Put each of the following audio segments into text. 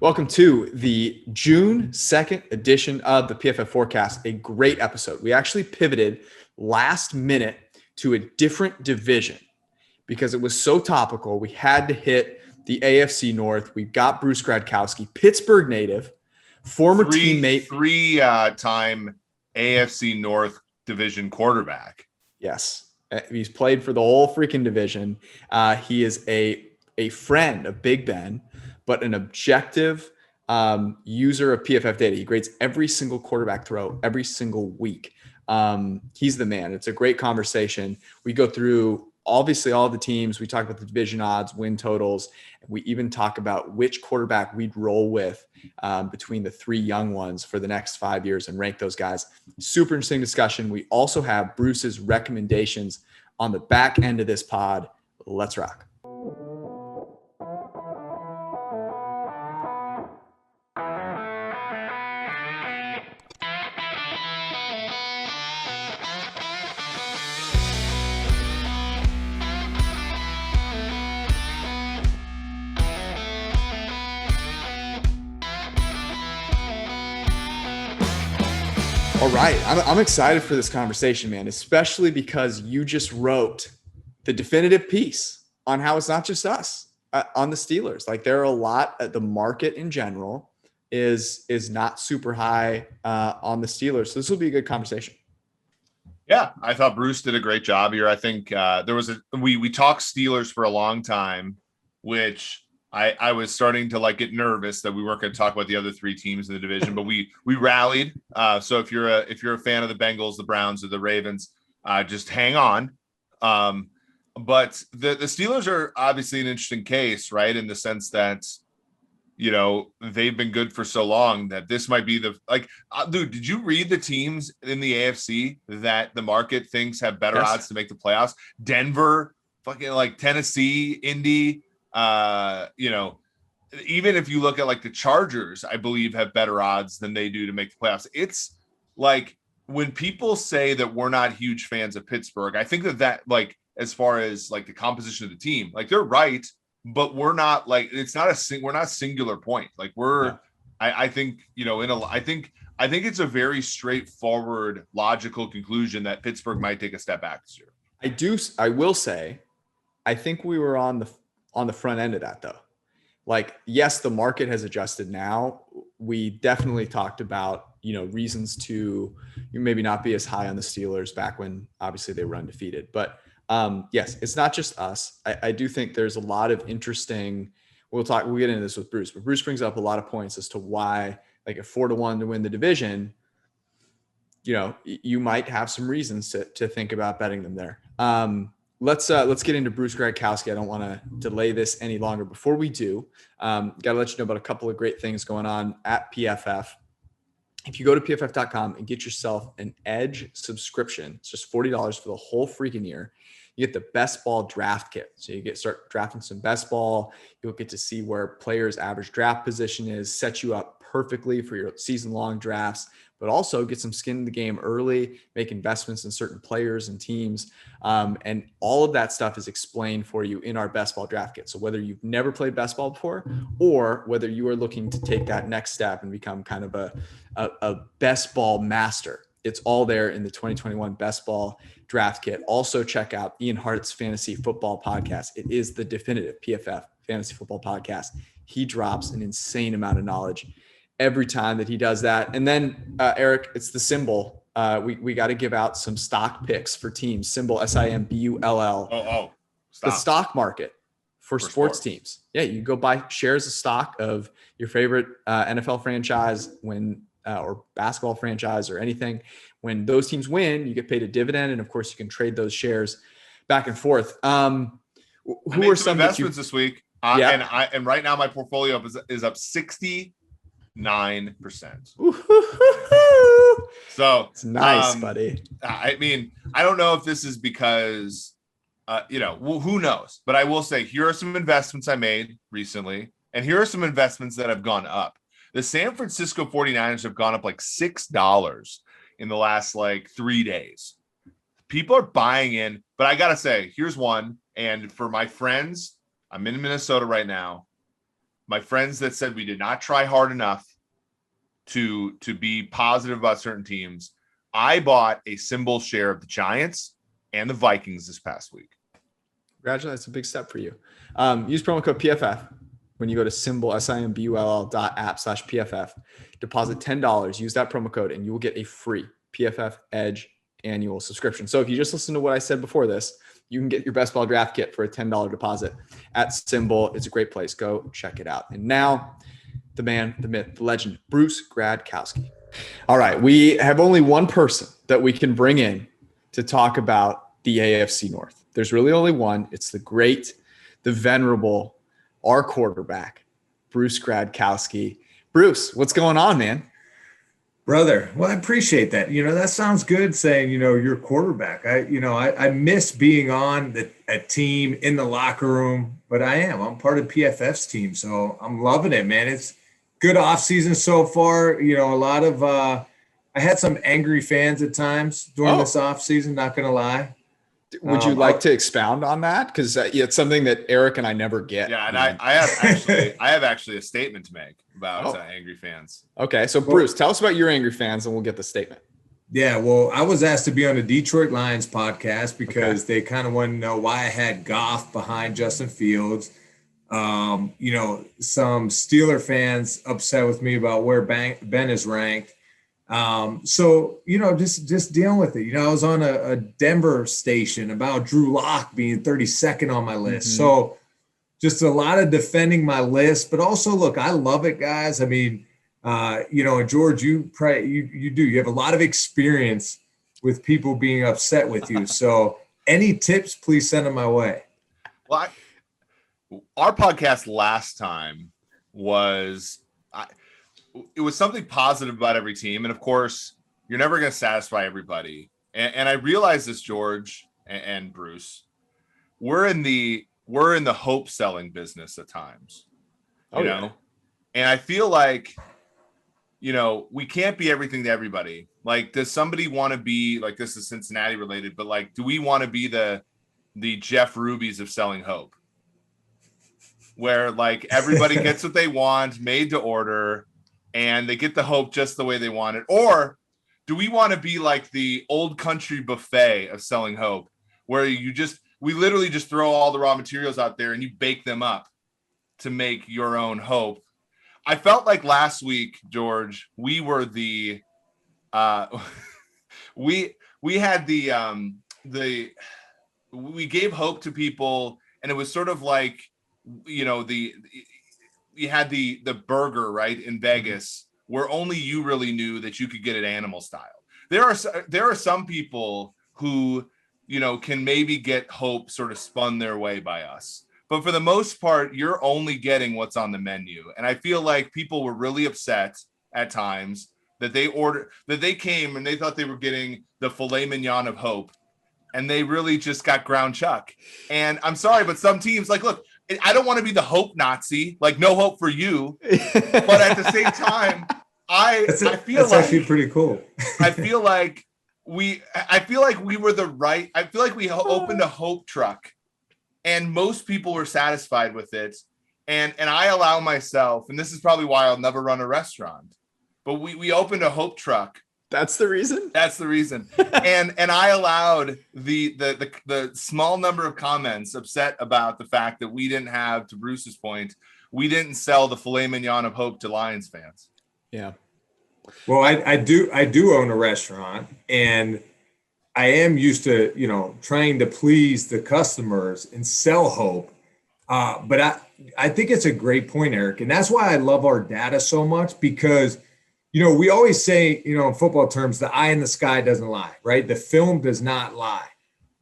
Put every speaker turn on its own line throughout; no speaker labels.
Welcome to the June 2nd edition of the PFF Forecast, a great episode. We actually pivoted last minute to a different division because it was so topical. We had to hit the AFC North. We've got Bruce Gradkowski, Pittsburgh native, former teammate.
Three-time AFC North division quarterback.
Yes, he's played for the whole freaking division. He is a friend of Big Ben, but an objective user of PFF data. He grades every single quarterback throw every single week. He's the man. It's a great conversation. We go through obviously all the teams. We talk about the division odds, win totals. We even talk about which quarterback we'd roll with between the three young ones for the next 5 years and rank those guys. Super interesting discussion. We also have Bruce's recommendations on the back end of this pod. Let's rock. All right. I'm excited for this conversation, man, especially because you just wrote the definitive piece on how it's not just us on the Steelers. Like there are a lot the market in general is not super high on the Steelers. So this will be a good conversation.
Yeah, I thought Bruce did a great job here. I think we talked Steelers for a long time, which I was starting to get nervous that we weren't going to talk about the other three teams in the division, but we rallied. So if you're a fan of the Bengals, the Browns, or the Ravens, just hang on. But the Steelers are obviously an interesting case, right? In the sense that, they've been good for so long that this might be dude, did you read the teams in the AFC that the market thinks have better odds to make the playoffs? Denver, fucking Tennessee, Indy. Even if you look at the Chargers, I believe have better odds than they do to make the playoffs. It's when people say that we're not huge fans of Pittsburgh, I think that as far as the composition of the team, they're right, but we're not we're not singular point. I think it's a very straightforward, logical conclusion that Pittsburgh might take a step back this year.
I will say, I think we were on the front end of that though. Yes, the market has adjusted now. We definitely talked about, reasons to maybe not be as high on the Steelers back when obviously they were undefeated. But yes, it's not just us. I do think there's a lot of interesting, we'll get into this with Bruce, but Bruce brings up a lot of points as to why at 4-1 to win the division, you might have some reasons to think about betting them there. Let's get into Bruce Gradkowski. I don't want to delay this any longer. Before we do, got to let you know about a couple of great things going on at PFF. If you go to pff.com and get yourself an Edge subscription, it's just $40 for the whole freaking year. You get the best ball draft kit. So you start drafting some best ball. You'll get to see where players' average draft position is, set you up perfectly for your season-long drafts, but also get some skin in the game early, make investments in certain players and teams. And all of that stuff is explained for you in our best ball draft kit. So whether you've never played best ball before, or whether you are looking to take that next step and become kind of a best ball master, it's all there in the 2021 best ball draft kit. Also check out Ian Hart's fantasy football podcast. It is the definitive PFF fantasy football podcast. He drops an insane amount of knowledge every time that he does that. And then Eric, it's the symbol. We got to give out some stock picks for teams. Symbol SIMBULL. The stock market for sports teams. Yeah, you go buy shares of stock of your favorite NFL franchise or basketball franchise or anything. When those teams win, you get paid a dividend, and of course, you can trade those shares back and forth.
Who are some investments this week? And right now my portfolio is up 69%. So
it's nice, buddy.
I mean, I don't know if this is because, who knows? But I will say, here are some investments I made recently, and here are some investments that have gone up. The San Francisco 49ers have gone up $6 in the last 3 days. People are buying in, but I got to say, here's one. And for my friends, I'm in Minnesota right now. my friends that said we did not try hard enough to be positive about certain teams. I bought a symbol share of the Giants and the Vikings this past week.
Congratulations. That's a big step for you. Use promo code PFF when you go to SimbullSimbull.app/PFF. Deposit $10. Use that promo code and you will get a free PFF Edge annual subscription. So if you just listen to what I said before this, you can get your best ball draft kit for a $10 deposit at Simbull. It's a great place. Go check it out. And now the man, the myth, the legend, Bruce Gradkowski. All right. We have only one person that we can bring in to talk about the AFC North. There's really only one. It's the great, the venerable, our quarterback, Bruce Gradkowski. Bruce, what's going on, man?
Brother, well, I appreciate that. That sounds good saying, you're quarterback. I miss being on a team in the locker room, but I'm part of PFF's team. So I'm loving it, man. It's good off season so far. A lot of, I had some angry fans at times during this off season, not going to lie.
Would you like to expound on that? Because it's something that Eric and I never get.
Yeah, and I have actually a statement to make about angry fans.
Okay, so Bruce, tell us about your angry fans, and we'll get the statement.
Yeah, well, I was asked to be on the Detroit Lions podcast because they kind of want to know why I had Goff behind Justin Fields. Some Steeler fans upset with me about where Ben is ranked. Just dealing with it. I was on a Denver station about Drew Lock being 32nd on my list. Mm-hmm. So just a lot of defending my list, but also look, I love it, guys. I mean, and George, you have a lot of experience with people being upset with you. So any tips, please send them my way.
Well, our podcast last time was, it was something positive about every team. And of course, you're never going to satisfy everybody. And I realize this, George and Bruce, we're in the hope selling business at times, you know? And I feel like, we can't be everything to everybody. Like, does somebody want to be like, this is Cincinnati related, but like, do we want to be the Jeff Ruby's of selling hope, where like everybody gets what they want, made to order, and they get the hope just the way they want it? Or do we want to be like the old country buffet of selling hope, where we literally just throw all the raw materials out there and you bake them up to make your own hope? I felt like last week, George, we were we had we gave hope to people, and it was sort of like, you had the burger, right, in Vegas, where only you really knew that you could get it animal style. There are some people who, can maybe get hope sort of spun their way by us. But for the most part, you're only getting what's on the menu. And I feel like people were really upset at times that they came and they thought they were getting the filet mignon of hope, and they really just got ground chuck. And I'm sorry, but some teams, like, look, I don't want to be the hope Nazi, like no hope for you. But at the same time, I feel
that's
like
actually pretty cool.
I feel like we were the right. I feel like we opened a hope truck, and most people were satisfied with it. And I allow myself, and this is probably why I'll never run a restaurant, but we opened a hope truck.
That's the reason?
That's the reason. And I allowed the small number of comments upset about the fact that we didn't have, to Bruce's point, we didn't sell the filet mignon of hope to Lions fans.
Yeah.
Well, I do own a restaurant, and I am used to, trying to please the customers and sell hope. But I think it's a great point, Eric. And that's why I love our data so much, because we always say, in football terms, the eye in the sky doesn't lie, right? The film does not lie.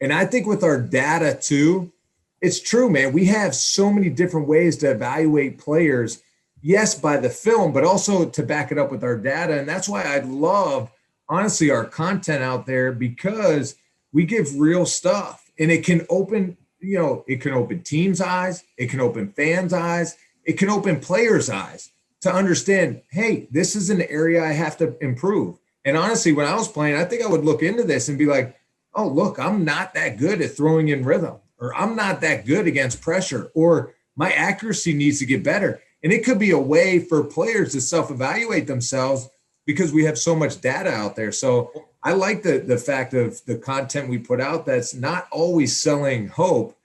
And I think with our data too, it's true, man. We have so many different ways to evaluate players, yes, by the film, but also to back it up with our data. And that's why I love, honestly, our content out there, because we give real stuff, and it can open, it can open teams' eyes, it can open fans' eyes, it can open players' eyes to understand, hey, this is an area I have to improve. And honestly, when I was playing, I think I would look into this and be like, oh, look, I'm not that good at throwing in rhythm, or I'm not that good against pressure, or my accuracy needs to get better. And it could be a way for players to self-evaluate themselves because we have so much data out there. So I like the fact of the content we put out that's not always selling hope,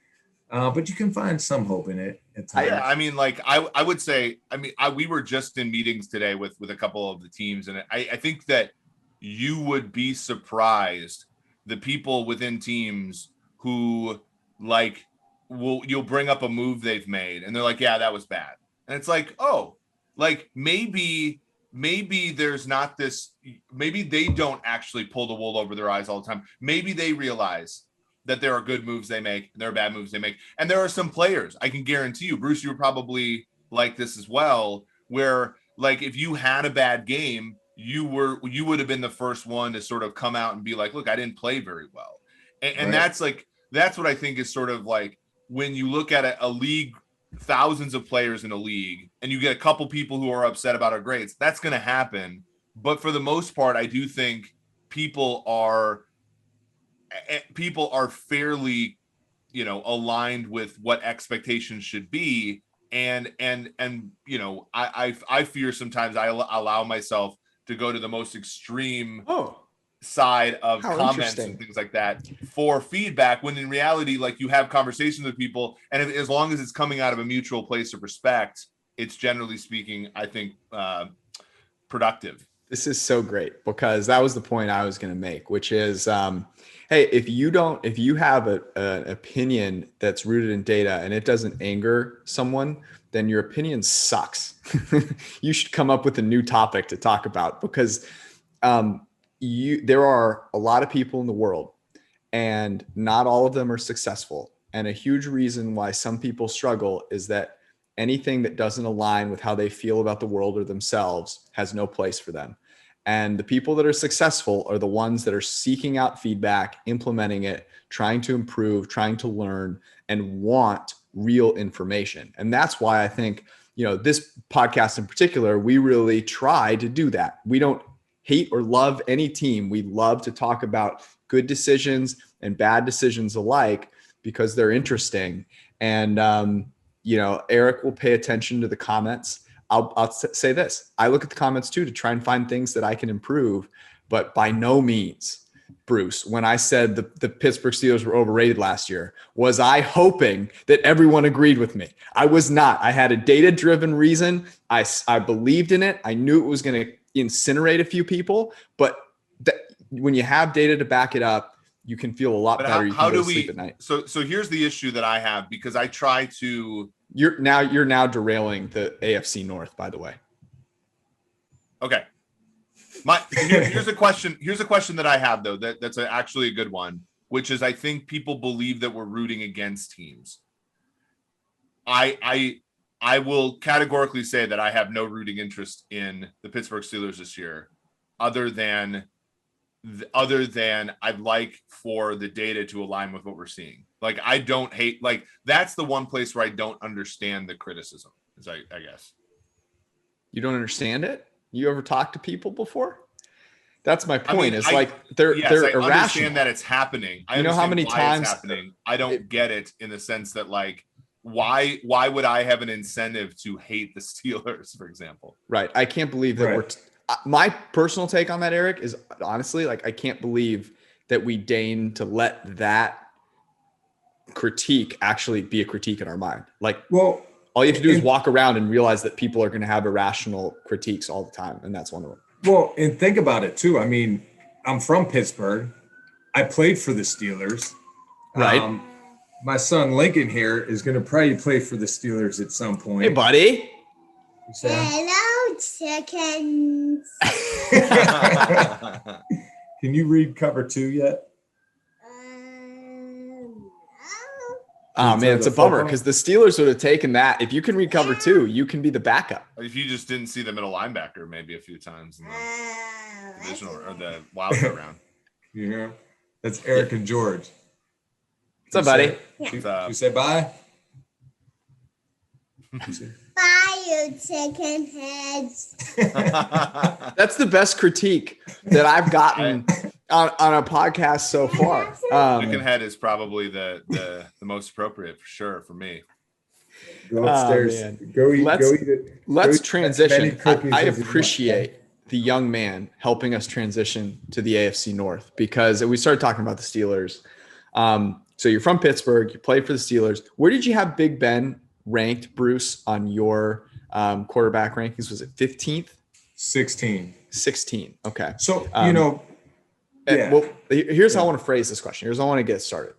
but you can find some hope in it at times.
Yeah, I mean, like I would say, I mean, we were just in meetings today with a couple of the teams, and I think that you would be surprised the people within teams who like you'll bring up a move they've made, and they're like, yeah, that was bad, and it's like, oh, like maybe there's not this, maybe they don't actually pull the wool over their eyes all the time. Maybe they realize that there are good moves they make and there are bad moves they make. And there are some players, I can guarantee you, Bruce, you were probably like this as well, where like if you had a bad game, you would have been the first one to sort of come out and be like, look, I didn't play very well. And right. that's what I think is sort of like when you look at a league, thousands of players in a league, and you get a couple people who are upset about our grades, that's going to happen. But for the most part, I do think people are fairly, aligned with what expectations should be. And I fear sometimes I allow myself to go to the most extreme side of comments and things like that for feedback, when in reality, like, you have conversations with people, and as long as it's coming out of a mutual place of respect, it's generally speaking, I think, productive.
This is so great, because that was the point I was going to make, which is, hey, if you have an opinion that's rooted in data and it doesn't anger someone, then your opinion sucks. You should come up with a new topic to talk about, because there are a lot of people in the world, and not all of them are successful. And a huge reason why some people struggle is that anything that doesn't align with how they feel about the world or themselves has no place for them. And the people that are successful are the ones that are seeking out feedback, implementing it, trying to improve, trying to learn, and want real information. And that's why I think, this podcast in particular, we really try to do that. We don't hate or love any team. We love to talk about good decisions and bad decisions alike, because they're interesting. And, Eric will pay attention to the comments. I'll say this. I look at the comments too, to try and find things that I can improve, but by no means, Bruce, when I said the Pittsburgh Steelers were overrated last year, was I hoping that everyone agreed with me. I was not. I had a data-driven reason. I believed in it. I knew it was going to incinerate a few people, but when you have data to back it up, you can feel a lot better.
How do we sleep at night? So here's the issue that I have, because I try to.
You're now derailing the AFC North, by the way.
Okay. Here's a question. Here's a question that I have, though. That's actually a good one, which is, I think people believe that we're rooting against teams. I will categorically say that I have no rooting interest in the Pittsburgh Steelers this year, other than I'd like for the data to align with what we're seeing. Like, I don't hate, like, that's the one place where I don't understand the criticism, is I guess.
You don't understand it? You ever talked to people before? That's my point. They're irrational. I
understand that it's happening. I
know how many times
it's happening. I don't get it, in the sense that, like, why would I have an incentive to hate the Steelers, for example?
Right. I can't believe that my personal take on that, Eric, is honestly, like, I can't believe that we deign to let that critique actually be a critique in our mind. Like, well, all you have to do is walk around and realize that people are going to have irrational critiques all the time. And that's one of them.
Well, and think about it too. I mean, I'm from Pittsburgh. I played for the Steelers.
Right.
My son Lincoln here is going to probably play for the Steelers at some point.
Hey, buddy.
Hello, chickens.
Can you read cover 2 yet?
Oh, man, it's a bummer, because the Steelers would have taken that. If you can read cover 2, you can be the backup.
If you just didn't see the middle linebacker maybe a few times in the divisional or the wild card round.
That's Eric and George.
What's up, buddy?
You say bye?
Bye, you chicken heads.
That's the best critique that I've gotten on a podcast so far.
Chicken head is probably the most appropriate, for sure, for me.
Go upstairs.
Man.
Go eat.
Let's
Go eat
transition.
many cookies
I
as you want.
appreciate the young man helping us transition to the AFC North, because we started talking about the Steelers. So you're from Pittsburgh. You played for the Steelers. Where did you have Big Ben ranked, Bruce, on your quarterback rankings? Was it 15th?
16.
16. Okay.
So,
yeah. Well, here's how I want to phrase this question. Here's how I want to get started.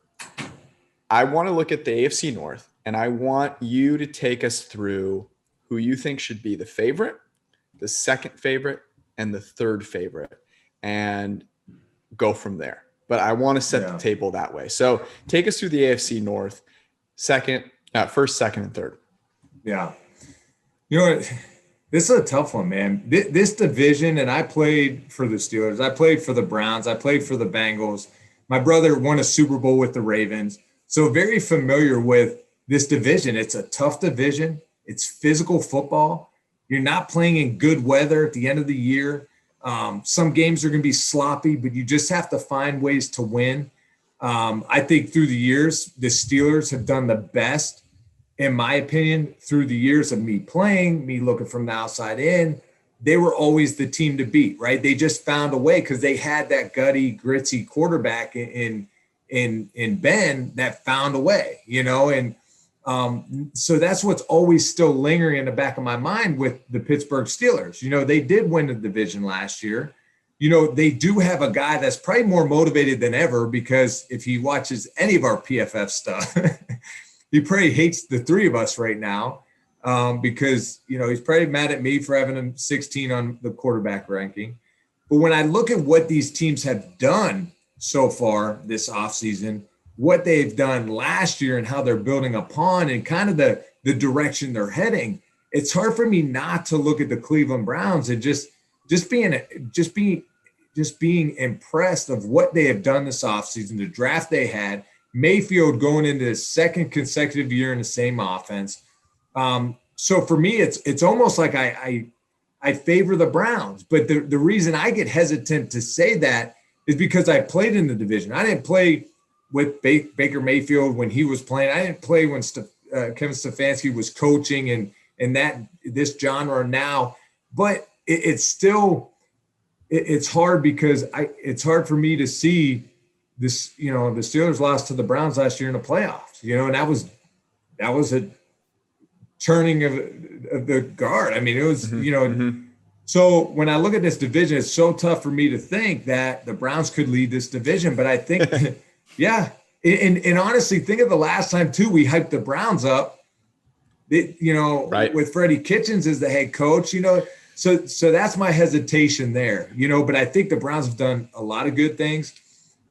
I want to look at the AFC North, and I want you to take us through who you think should be the favorite, the second favorite, and the third favorite, and go from there. But I want to set the table that way. So take us through the AFC North, first, second, and third.
Yeah. You know what? This is a tough one, man. This division, and I played for the Steelers. I played for the Browns. I played for the Bengals. My brother won a Super Bowl with the Ravens. So very familiar with this division. It's a tough division. It's physical football. You're not playing in good weather at the end of the year. Some games are going to be sloppy, but you just have to find ways to win. I think through the years, the Steelers have done the best, in my opinion, through the years of me playing, me looking from the outside in. They were always the team to beat, right? They just found a way because they had that gutty, gritty quarterback in Ben that found a way, and so that's what's always still lingering in the back of my mind with the Pittsburgh Steelers. They did win the division last year. They do have a guy that's probably more motivated than ever, because if he watches any of our PFF stuff, he probably hates the three of us right now, because, he's probably mad at me for having him 16 on the quarterback ranking. But when I look at what these teams have done so far this offseason, what they've done last year and how they're building upon and kind of the direction they're heading, it's hard for me not to look at the Cleveland Browns and just being impressed of what they have done this offseason, the draft they had, Mayfield going into his second consecutive year in the same offense. So for me, it's almost like I favor the Browns, but the reason I get hesitant to say that is because I played in the division. I didn't play with Baker Mayfield when he was playing. I didn't play when Kevin Stefanski was coaching and this genre now. But it's hard because it's hard for me to see this. The Steelers lost to the Browns last year in the playoffs. And that was a turning of the guard. I mean, it was So when I look at this division, it's so tough for me to think that the Browns could lead this division. But I think, yeah. And honestly, think of the last time, too, we hyped the Browns up, right, with Freddie Kitchens as the head coach, So that's my hesitation there, But I think the Browns have done a lot of good things.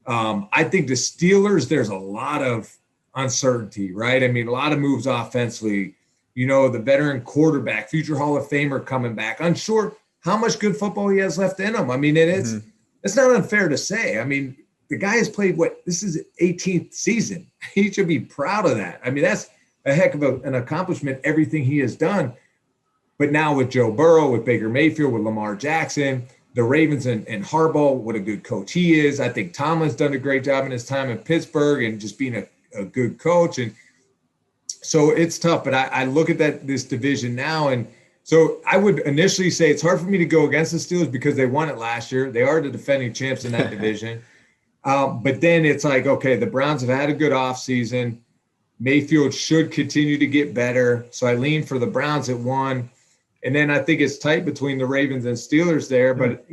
I think the Steelers, there's a lot of uncertainty, right? I mean, a lot of moves offensively. The veteran quarterback, future Hall of Famer coming back, unsure how much good football he has left in him. I mean, it's not unfair to say. I mean, the guy has played this is his 18th season. He should be proud of that. I mean, that's a heck of an accomplishment, everything he has done. But now with Joe Burrow, with Baker Mayfield, with Lamar Jackson, the Ravens and Harbaugh, what a good coach he is. I think Tomlin's done a great job in his time in Pittsburgh and just being a good coach. And so it's tough, but I look at this division now, and so I would initially say it's hard for me to go against the Steelers because they won it last year. They are the defending champs in that division. But then it's like, okay, the Browns have had a good offseason. Mayfield should continue to get better. So I lean for the Browns at 1. And then I think it's tight between the Ravens and Steelers there, but,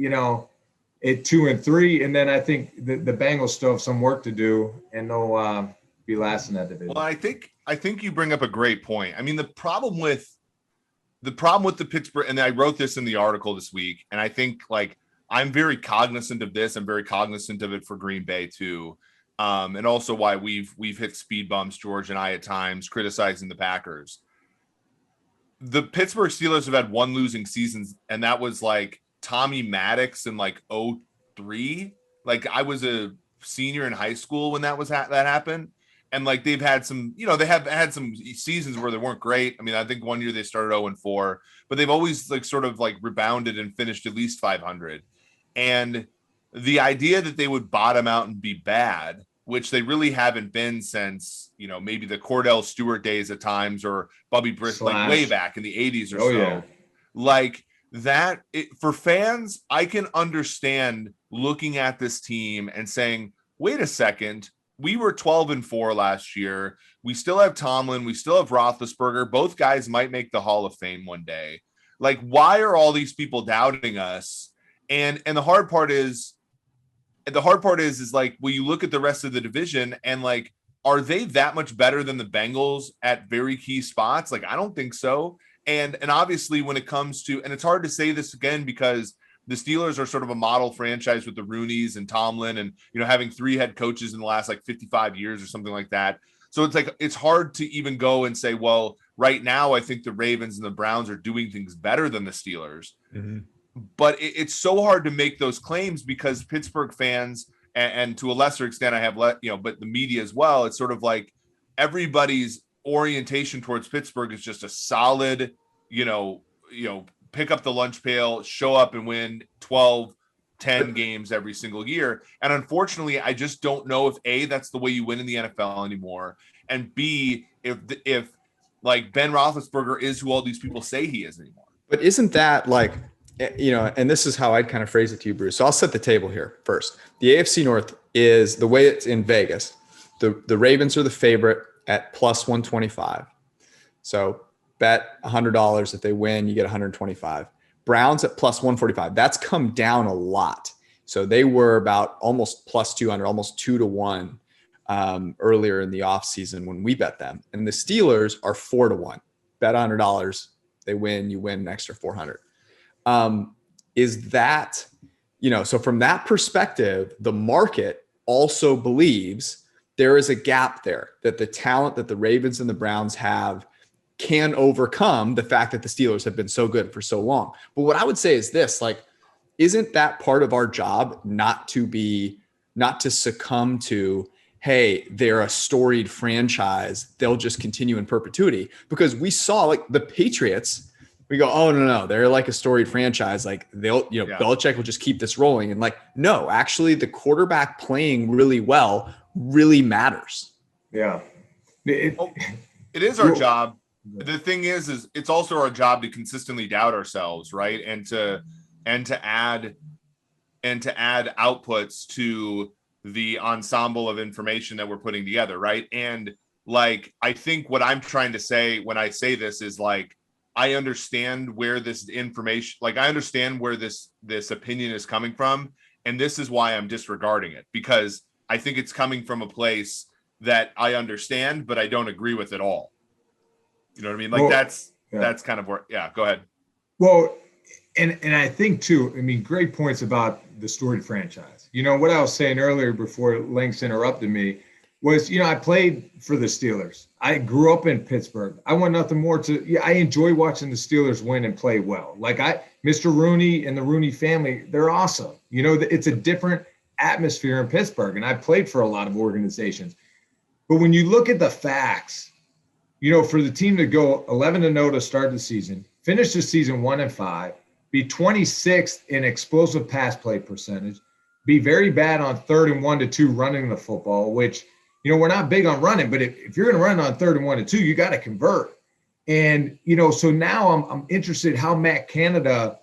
at 2 and 3. And then I think the Bengals still have some work to do, and they'll be last in that division.
Well, I think you bring up a great point. I mean, the problem with the Pittsburgh, and I wrote this in the article this week, and I think I'm very cognizant of this. I'm very cognizant of it for Green Bay too. And also why we've hit speed bumps, George and I, at times criticizing the Packers. The Pittsburgh Steelers have had one losing season, and that was Tommy Maddox in 2003. I was a senior in high school when that happened. And they've had some, they have had some seasons where they weren't great. I mean, I think one year they started 0-4, but they've always rebounded and finished at least 500. And the idea that they would bottom out and be bad which they really haven't been since, maybe the Cordell Stewart days at times, or Bubby Britt, like way back in the 80s or so.
Yeah.
Like that, for fans, I can understand looking at this team and saying, wait a second, we were 12-4 last year. We still have Tomlin. We still have Roethlisberger. Both guys might make the Hall of Fame one day. Like, why are all these people doubting us? And the hard part is like, when you look at the rest of the division and like, are they that much better than the Bengals at very key spots? Like, I don't think so. And obviously when it comes to, and it's hard to say this again, because the Steelers are sort of a model franchise with the Rooneys and Tomlin and, having 3 head coaches in the last like 55 years or something like that. So it's like, it's hard to even go and say, well, right now, I think the Ravens and the Browns are doing things better than the Steelers. Mm-hmm. But it's so hard to make those claims because Pittsburgh fans, and to a lesser extent, I have but the media as well, it's sort of like everybody's orientation towards Pittsburgh is just a solid, pick up the lunch pail, show up and win 12, 10 games every single year. And unfortunately, I just don't know if A, that's the way you win in the NFL anymore. And B, if like Ben Roethlisberger is who all these people say he is anymore.
But isn't that like, and this is how I'd kind of phrase it to you, Bruce. So I'll set the table here first. The AFC North is the way it's in Vegas. The Ravens are the favorite at plus 125. So bet $100. If they win, you get 125. Browns at plus 145. That's come down a lot. So they were about almost plus 200, almost 2-1 earlier in the offseason when we bet them. And the Steelers are 4-1. Bet $100. They win, you win an extra 400. Is that, so from that perspective, the market also believes there is a gap there, that the talent that the Ravens and the Browns have can overcome the fact that the Steelers have been so good for so long. But what I would say is this, like, isn't that part of our job not to succumb to, hey, they're a storied franchise, they'll just continue in perpetuity? Because we saw like the Patriots, we go, oh, no, they're like a storied franchise. Like Belichick will just keep this rolling. And like, no, actually the quarterback playing really well really matters.
Yeah.
It is our job. The thing is it's also our job to consistently doubt ourselves, right? And to add outputs to the ensemble of information that we're putting together, right? And like, I think what I'm trying to say when I say this is like, I understand where this information, like I understand where this opinion is coming from. And this is why I'm disregarding it, because I think it's coming from a place that I understand, but I don't agree with at all. You know what I mean? Like that's kind of where, go ahead.
Well, and I think too, great points about the storied franchise. What I was saying earlier before Lynx interrupted me was, I played for the Steelers. I grew up in Pittsburgh. I want nothing more I enjoy watching the Steelers win and play well. Like Mr. Rooney and the Rooney family, they're awesome. It's a different atmosphere in Pittsburgh, and I played for a lot of organizations. But when you look at the facts, for the team to go 11-0 to start the season, finish the season 1-5, be 26th in explosive pass play percentage, be very bad on 3rd and 1-2 running the football, which, we're not big on running, but if you're going to run on 3rd and 1-2, you got to convert. And, so now I'm interested how Matt Canada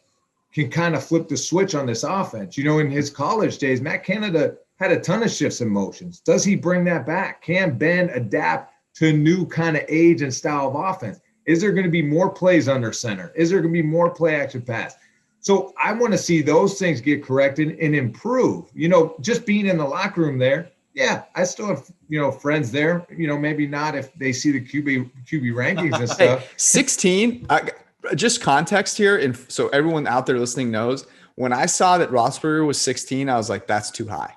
can kind of flip the switch on this offense. In his college days, Matt Canada had a ton of shifts and motions. Does he bring that back? Can Ben adapt to a new kind of age and style of offense? Is there going to be more plays under center? Is there going to be more play action pass? So I want to see those things get corrected and improve. Just being in the locker room there, yeah, I still have, friends there, maybe not if they see the QB rankings and stuff.
Hey, 16, just context here. And so everyone out there listening knows, when I saw that Roethlisberger was 16, I was like, that's too high.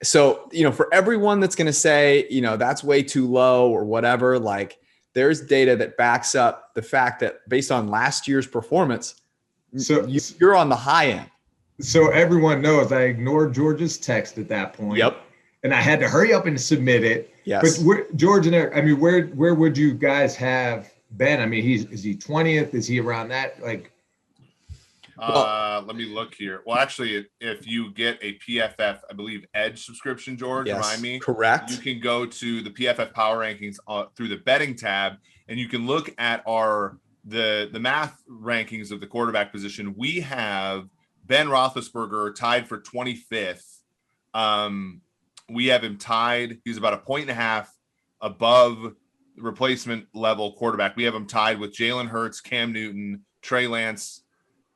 So, for everyone that's going to say, that's way too low or whatever, like there's data that backs up the fact that based on last year's performance, so you're on the high end.
So everyone knows I ignored George's text at that point.
Yep.
And I had to hurry up and submit it.
Yes.
But George and Eric, where would you guys have Ben? Is he 20th? Is he around that? Like,
Let me look here. Well, actually, if you get a PFF, I believe, Edge subscription, George,
Yes,
remind me.
correct.
You can go to the PFF Power Rankings through the betting tab, and you can look at the math rankings of the quarterback position. We have Ben Roethlisberger tied for 25th. We have him tied. He's about a point and a half above replacement level quarterback. We have him tied with Jalen Hurts, Cam Newton, Trey Lance,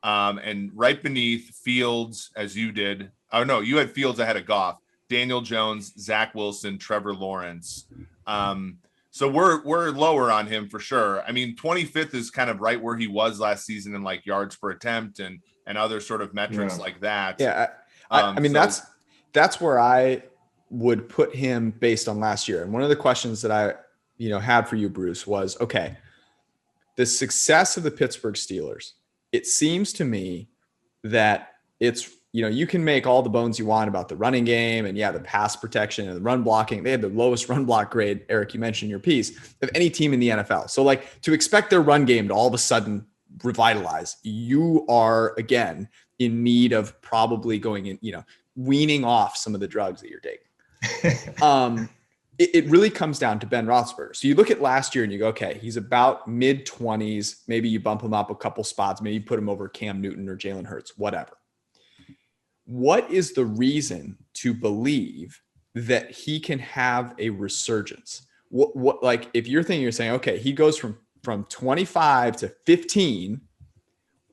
and right beneath Fields, as you did. Oh no, you had Fields ahead of Goff, Daniel Jones, Zach Wilson, Trevor Lawrence. So we're lower on him for sure. I mean, 25th is kind of right where he was last season in like yards per attempt and other sort of metrics like that.
Yeah, I mean that's where I would put him based on last year. And one of the questions that I had for you, Bruce, was okay, the success of the Pittsburgh Steelers. It seems to me that it's, you can make all the bones you want about the running game and the pass protection and the run blocking. They had the lowest run block grade, Eric, you mentioned in your piece, of any team in the NFL. So like to expect their run game to all of a sudden revitalize, you are again in need of probably going in, weaning off some of the drugs that you're taking. It really comes down to Ben Roethlisberger. So you look at last year and you go, okay, he's about mid-20s. Maybe you bump him up a couple spots. Maybe you put him over Cam Newton or Jalen Hurts, whatever. What is the reason to believe that he can have a resurgence? What like if you're saying, okay, he goes from 25 to 15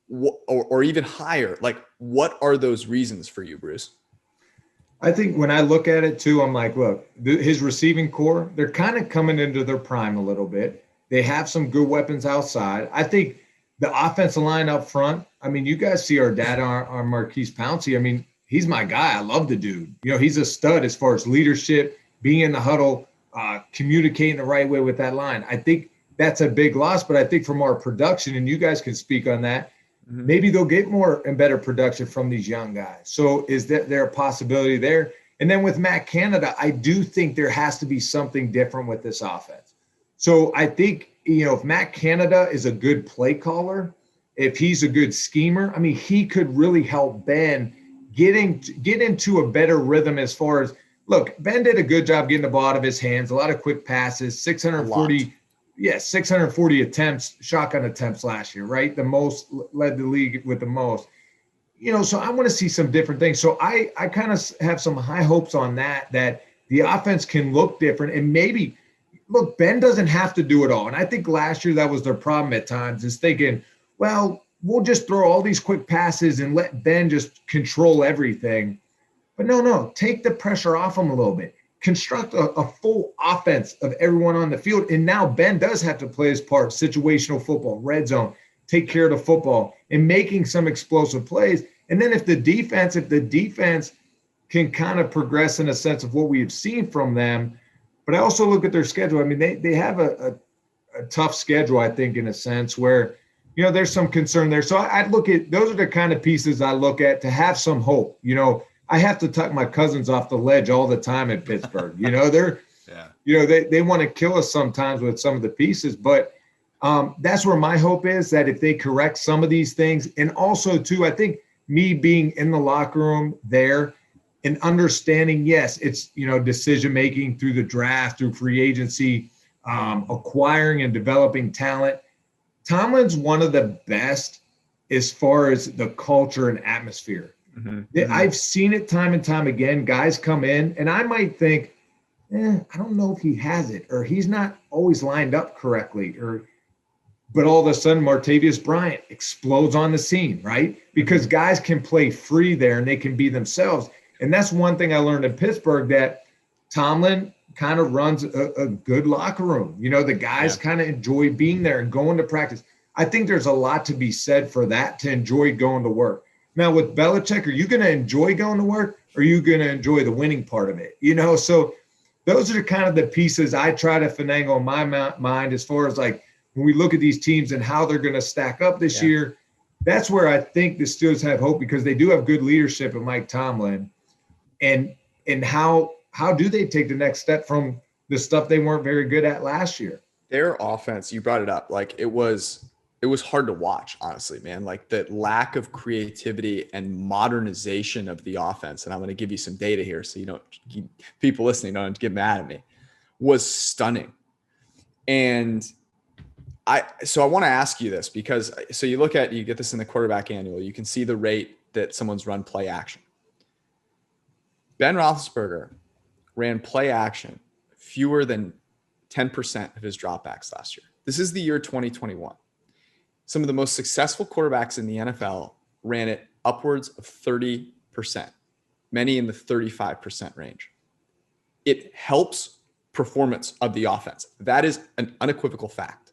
or even higher, like what are those reasons for you, Bruce?
I think when I look at it too, I'm like, look, his receiving core, they're kind of coming into their prime a little bit. They have some good weapons outside. I think the offensive line up front, I mean, you guys see our dad, our Marquise Pouncey. I mean, he's my guy. I love the dude. He's a stud as far as leadership, being in the huddle, communicating the right way with that line. I think that's a big loss, but I think from our production, and you guys can speak on that, maybe they'll get more and better production from these young guys. So is there a possibility there? And then with Matt Canada, I do think there has to be something different with this offense. So I think, if Matt Canada is a good play caller, if he's a good schemer, I mean, he could really help Ben get into a better rhythm as far as, look, Ben did a good job getting the ball out of his hands, a lot of quick passes, 640 attempts, shotgun attempts last year, right? The most, led the league with the most. So I want to see some different things. So I kind of have some high hopes on that the offense can look different. And maybe, look, Ben doesn't have to do it all. And I think last year that was their problem at times, is thinking, well, we'll just throw all these quick passes and let Ben just control everything. But no, take the pressure off him a little bit. Construct a full offense of everyone on the field. And now Ben does have to play his part, situational football, red zone, take care of the football, and making some explosive plays. And then if the defense can kind of progress in a sense of what we have seen from them, but I also look at their schedule. I mean, they have a tough schedule, I think, in a sense where, there's some concern there. So I'd look at, those are the kind of pieces I look at to have some hope. I have to tuck my cousins off the ledge all the time at Pittsburgh. They're, they want to kill us sometimes with some of the pieces, but that's where my hope is, that if they correct some of these things, and also too, I think me being in the locker room there and understanding, yes, it's, decision-making through the draft, through free agency, acquiring and developing talent. Tomlin's one of the best as far as the culture and atmosphere. I've seen it time and time again. Guys come in and I might think, I don't know if he has it, or he's not always lined up correctly, but all of a sudden Martavius Bryant explodes on the scene, right? Because guys can play free there and they can be themselves. And that's one thing I learned in Pittsburgh, that Tomlin kind of runs a good locker room. The guys kind of enjoy being there and going to practice. I think there's a lot to be said for that, to enjoy going to work. Now with Belichick, are you going to enjoy going to work, or are you going to enjoy the winning part of it? So those are kind of the pieces I try to finagle in my mind as far as like when we look at these teams and how they're going to stack up this year. That's where I think the Steelers have hope, because they do have good leadership in Mike Tomlin. And how do they take the next step from the stuff they weren't very good at last year?
Their offense, you brought it up, like it was it was hard to watch, honestly, man. Like the lack of creativity and modernization of the offense. And I'm going to give you some data here so people listening don't get mad at me, was stunning. And I want to ask you this because you get this in the quarterback annual, you can see the rate that someone's run play action. Ben Roethlisberger ran play action fewer than 10% of his dropbacks last year. This is the year 2021. Some of the most successful quarterbacks in the NFL ran it upwards of 30%, many in the 35% range. It helps performance of the offense. That is an unequivocal fact.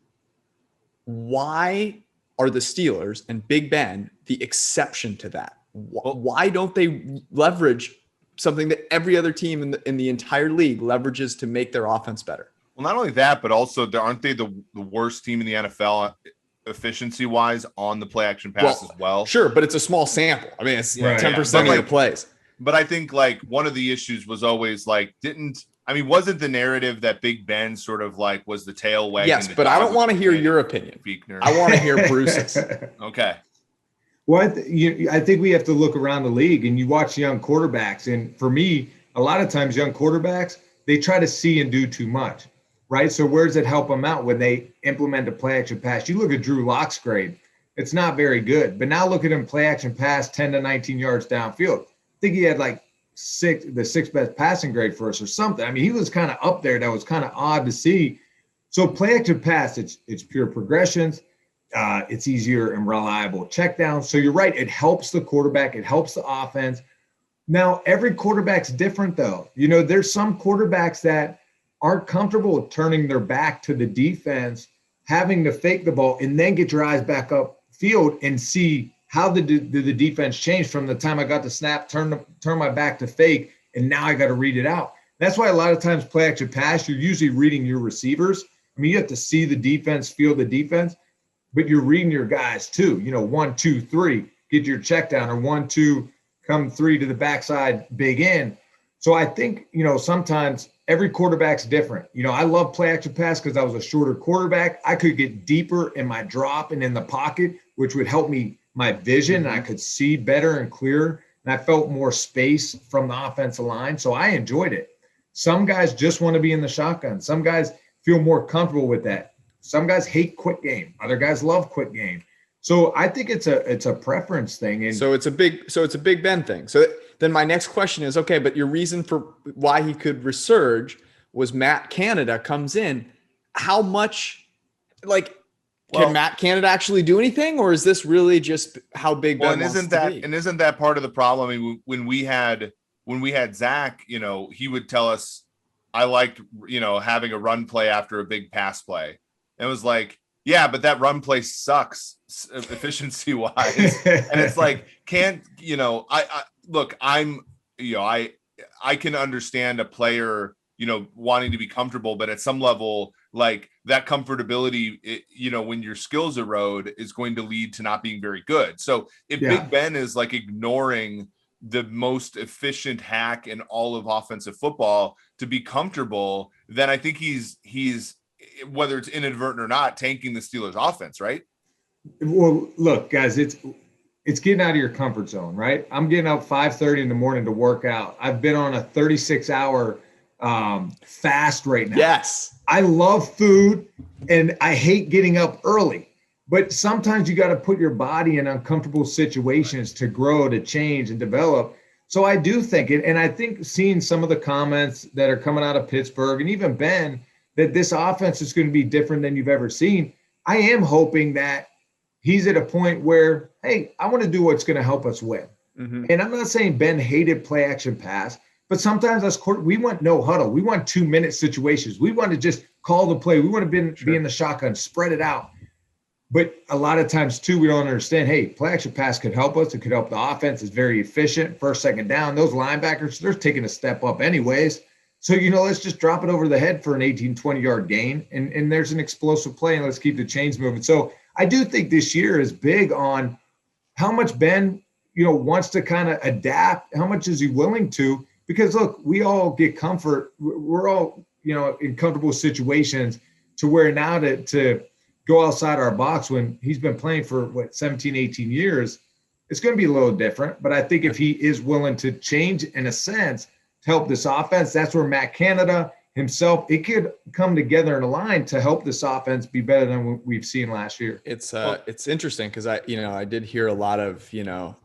Why are the Steelers and Big Ben the exception to that? Why don't they leverage something that every other team in the entire league leverages to make their offense better?
Well, not only that, but also aren't they the worst team in the NFL efficiency wise on the play action pass as well?
Sure, but it's a small sample. I mean, it's 10% of your plays.
But I think like one of the issues was always like, wasn't the narrative that Big Ben sort of like was the tail wagging?
Yes, but I don't want to hear your opinion. I want to hear Bruce's.
Okay.
Well, I think we have to look around the league and you watch young quarterbacks. And for me, a lot of times young quarterbacks, they try to see and do too much, right? So where does it help them out when they implement a play action pass? You look at Drew Lock's grade. It's not very good. But now look at him play action pass 10 to 19 yards downfield. I think he had like the sixth best passing grade for us or something. I mean, he was kind of up there. That was kind of odd to see. So play action pass, it's pure progressions. It's easier and reliable check down. So you're right. It helps the quarterback. It helps the offense. Now, every quarterback's different, though. There's some quarterbacks that aren't comfortable with turning their back to the defense, having to fake the ball, and then get your eyes back up field and see how did the defense change from the time I got the snap, turn my back to fake, and now I got to read it out. That's why a lot of times play action pass, you're usually reading your receivers. I mean, you have to see the defense, feel the defense, but you're reading your guys too. 1, 2, 3, get your check down, or 1, 2, come 3 to the backside, big end. So I think, sometimes every quarterback's different. I love play action pass because I was a shorter quarterback. I could get deeper in my drop and in the pocket, which would help me my vision, and I could see better and clearer, and I felt more space from the offensive line. So I enjoyed it. Some guys just want to be in the shotgun. Some guys feel more comfortable with that. Some guys hate quick game. Other guys love quick game. So I think it's a preference thing. And
so it's a Big Ben thing. So then my next question is, okay, but your reason for why he could resurge was Matt Canada comes in. How much, can Matt Canada actually do anything, or is this really just how Big Ben wants to be?
And isn't that part of the problem? I mean, when we had Zach, he would tell us, I liked, having a run play after a big pass play. And it was like, yeah, but that run play sucks efficiency wise. And it's like, I can understand a player, wanting to be comfortable, but at some level, like that comfortability, when your skills erode, is going to lead to not being very good. So if Big Ben is like ignoring the most efficient hack in all of offensive football to be comfortable, then I think he's whether it's inadvertent or not, tanking the Steelers offense, right?
Well, look, guys, it's getting out of your comfort zone, right? I'm getting up 5:30 in the morning to work out. I've been on a 36-hour fast right now.
Yes.
I love food and I hate getting up early, but sometimes you got to put your body in uncomfortable situations to grow, to change and develop. So I do think it. And I think seeing some of the comments that are coming out of Pittsburgh and even Ben, that this offense is going to be different than you've ever seen. I am hoping that he's at a point where, hey, I want to do what's going to help us win. Mm-hmm. And I'm not saying Ben hated play action pass, but sometimes we want no huddle. We want 2-minute situations. We want to just call the play. We want to be in the shotgun, spread it out. But a lot of times, too, we don't understand, hey, play action pass could help us. It could help the offense. It's very efficient. First, second down. Those linebackers, they're taking a step up anyways. So, let's just drop it over the head for an 18, 20-yard gain. And there's an explosive play, and let's keep the chains moving. So I do think this year is big on how much Ben, wants to kind of adapt. How much is he willing to? Because, look, we all get comfort. We're all, in comfortable situations to where now to go outside our box when he's been playing for 17, 18 years, it's going to be a little different. But I think if he is willing to change in a sense to help this offense, that's where Matt Canada himself, it could come together in a line to help this offense be better than what we've seen last year.
It's interesting because I did hear a lot of,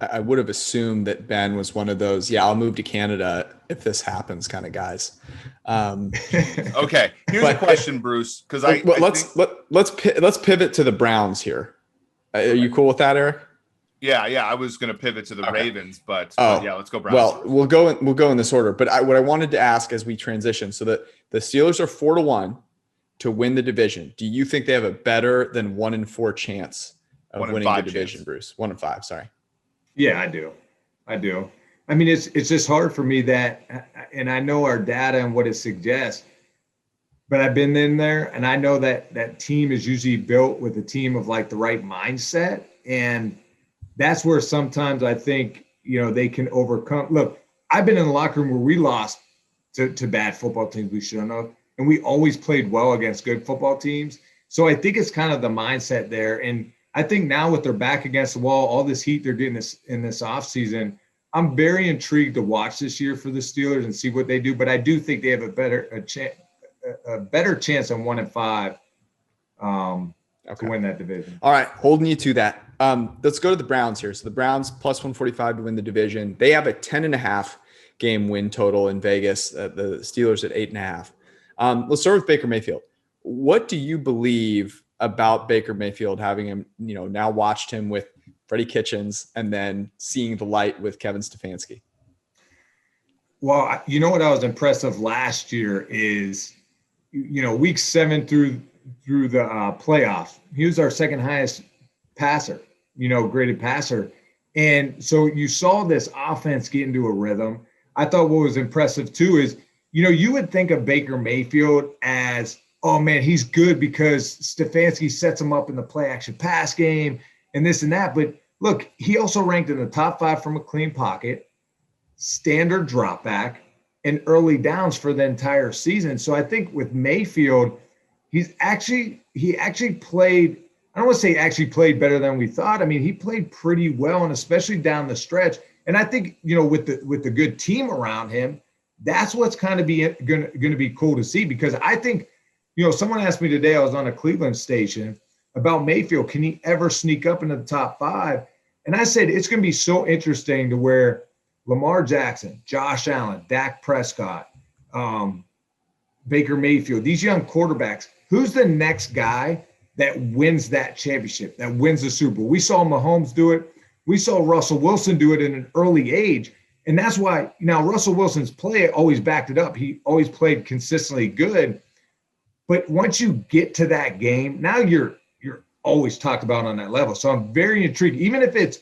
I would have assumed that Ben was one of those, I'll move to Canada if this happens kind of guys.
Okay. Here's a question, Bruce, because
let's pivot to the Browns here. Are you cool with that, Eric?
Yeah. I was going to pivot to the Ravens, but let's go Browns.
Well, we'll go in this order. But what I wanted to ask as we transition, so that the Steelers are 4-1 to win the division. Do you think they have a better than 1-4 chance of winning the division, Bruce? 1-5, sorry.
Yeah, I do. I mean, it's just hard for me that, and I know our data and what it suggests, but I've been in there and I know that team is usually built with a team of like the right mindset. And that's where sometimes I think, they can overcome. Look, I've been in the locker room where we lost to bad football teams we shouldn't have, and we always played well against good football teams. So I think it's kind of the mindset there. And I think now with their back against the wall, all this heat they're getting in this offseason, I'm very intrigued to watch this year for the Steelers and see what they do. But I do think they have a better chance on 1-5 to win that division.
All right, holding you to that. Let's go to the Browns here. So the Browns plus 145 to win the division. They have a 10.5 game win total in Vegas. The Steelers at 8.5. Let's start with Baker Mayfield. What do you believe about Baker Mayfield, having him, now watched him with Freddie Kitchens and then seeing the light with Kevin Stefanski?
Well, what I was impressed of last year is, week 7 through the playoffs, he was our second highest passer, graded passer. And so you saw this offense get into a rhythm. I thought what was impressive too is, you would think of Baker Mayfield as, oh man, he's good because Stefanski sets him up in the play action pass game and this and that. But look, he also ranked in the top 5 from a clean pocket, standard drop back, and early downs for the entire season. So I think with Mayfield, he actually played, I don't want to say actually played better than we thought. I mean, he played pretty well, and especially down the stretch. And I think, with the good team around him, that's what's kind of going to be cool to see, because I think, someone asked me today, I was on a Cleveland station, about Mayfield, can he ever sneak up into the top 5? And I said, it's going to be so interesting to where Lamar Jackson, Josh Allen, Dak Prescott, Baker Mayfield, these young quarterbacks, who's the next guy that wins that championship, that wins the Super Bowl? We saw Mahomes do it. We saw Russell Wilson do it in an early age. And that's why now Russell Wilson's play always backed it up. He always played consistently good. But once you get to that game, now you're always talked about on that level. So I'm very intrigued. Even if it's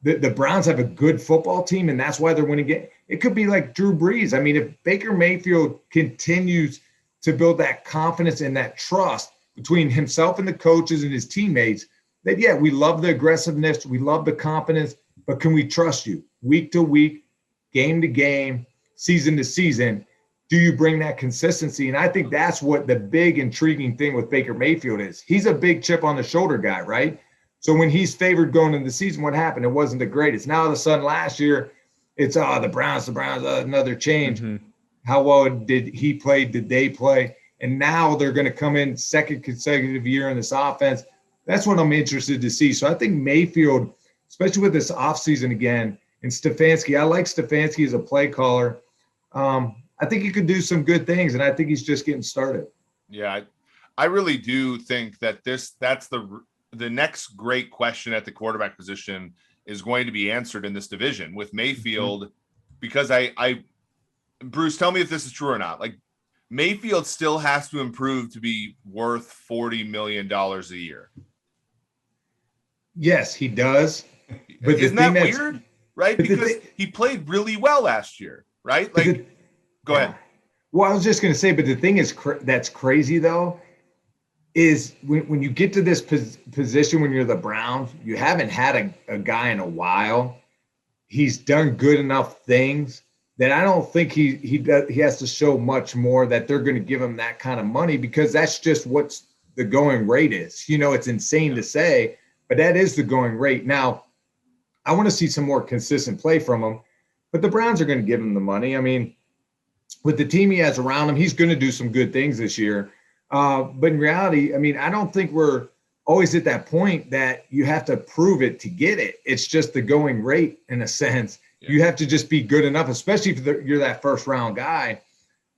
the Browns have a good football team and that's why they're winning game, it could be like Drew Brees. I mean, if Baker Mayfield continues to build that confidence and that trust between himself and the coaches and his teammates, that, we love the aggressiveness, we love the confidence, but can we trust you week to week, game to game, season to season? Do you bring that consistency? And I think that's what the big intriguing thing with Baker Mayfield is. He's a big chip on the shoulder guy, right? So when he's favored going into the season, what happened? It wasn't the greatest. Now all of a sudden last year, it's the Browns, another change. Mm-hmm. How well did he play? Did they play? And now they're going to come in second consecutive year in this offense. That's what I'm interested to see. So I think Mayfield, especially with this offseason again, and Stefanski, I like Stefanski as a play caller. I think he could do some good things, and I think he's just getting started.
Yeah, I really do think that that's the next great question at the quarterback position is going to be answered in this division with Mayfield, mm-hmm. because Bruce, tell me if this is true or not. Like, Mayfield still has to improve to be worth $40 million a year.
Yes, he does.
But isn't that weird? Right? Because he played really well last year, right? Like, go ahead.
Well, I was just going to say, but the thing is that's crazy, though, is when you get to this position when you're the Browns, you haven't had a guy in a while. He's done good enough things that I don't think he has to show much more that they're going to give him that kind of money, because that's just what's the going rate is. It's insane to say, but that is the going rate. Now, I want to see some more consistent play from him, but the Browns are going to give him the money. I mean, with the team he has around him, he's going to do some good things this year. But in reality, I mean, I don't think we're always at that point that you have to prove it to get it. It's just the going rate in a sense. Yeah. You have to just be good enough, especially if you're that first round guy.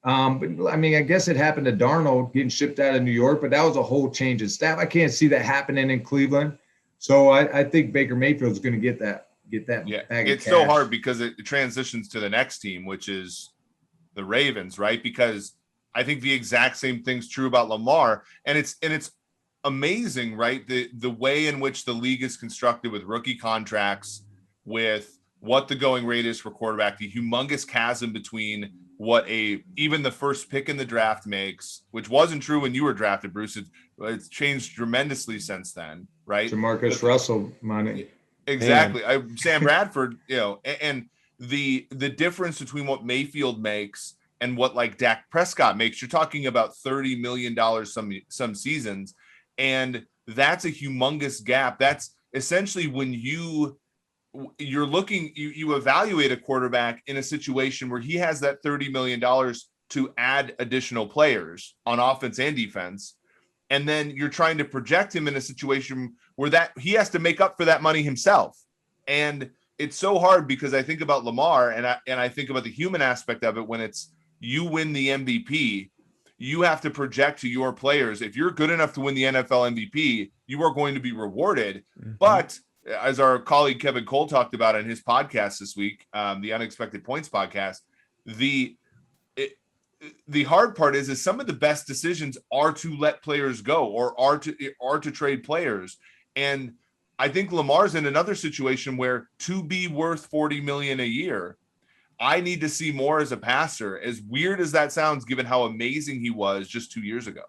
But I mean, I guess it happened to Darnold getting shipped out of New York, but that was a whole change in staff. I can't see that happening in Cleveland. So I think Baker Mayfield's going to get that.
Yeah, it's so hard because it transitions to the next team, which is the Ravens, right? Because I think the exact same thing's true about Lamar, and it's amazing, right? The way in which the league is constructed with rookie contracts, with what the going rate is for quarterback, the humongous chasm between what even the first pick in the draft makes, which wasn't true when you were drafted, Bruce. It's changed tremendously since then, right?
Jamarcus Russell money.
Exactly. Sam Bradford, and the difference between what Mayfield makes and what like Dak Prescott makes, you're talking about $30 million some seasons. And that's a humongous gap. That's essentially when you're looking, you evaluate a quarterback in a situation where he has that $30 million to add additional players on offense and defense. And then you're trying to project him in a situation where that he has to make up for that money himself. And it's so hard because I think about Lamar and I think about the human aspect of it. When it's you win the MVP, you have to project to your players. If you're good enough to win the NFL MVP, you are going to be rewarded. Mm-hmm. But as our colleague Kevin Cole talked about in his podcast this week, the Unexpected Points podcast, the hard part is some of the best decisions are to let players go or are to trade players. And I think Lamar's in another situation where to be worth $40 million a year, I need to see more as a passer, as weird as that sounds, given how amazing he was just 2 years ago.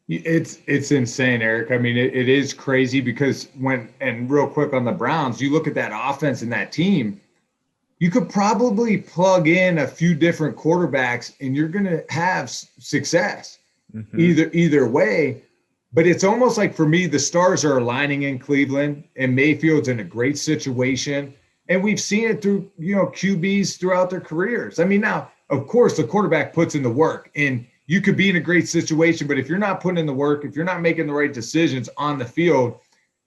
It's insane, Eric. I mean, it is crazy because and real quick on the Browns, you look at that offense and that team, you could probably plug in a few different quarterbacks and you're going to have success either way. But it's almost like, for me, the stars are aligning in Cleveland and Mayfield's in a great situation. And we've seen it through, QBs throughout their careers. I mean, now, of course, the quarterback puts in the work and you could be in a great situation, but if you're not putting in the work, if you're not making the right decisions on the field,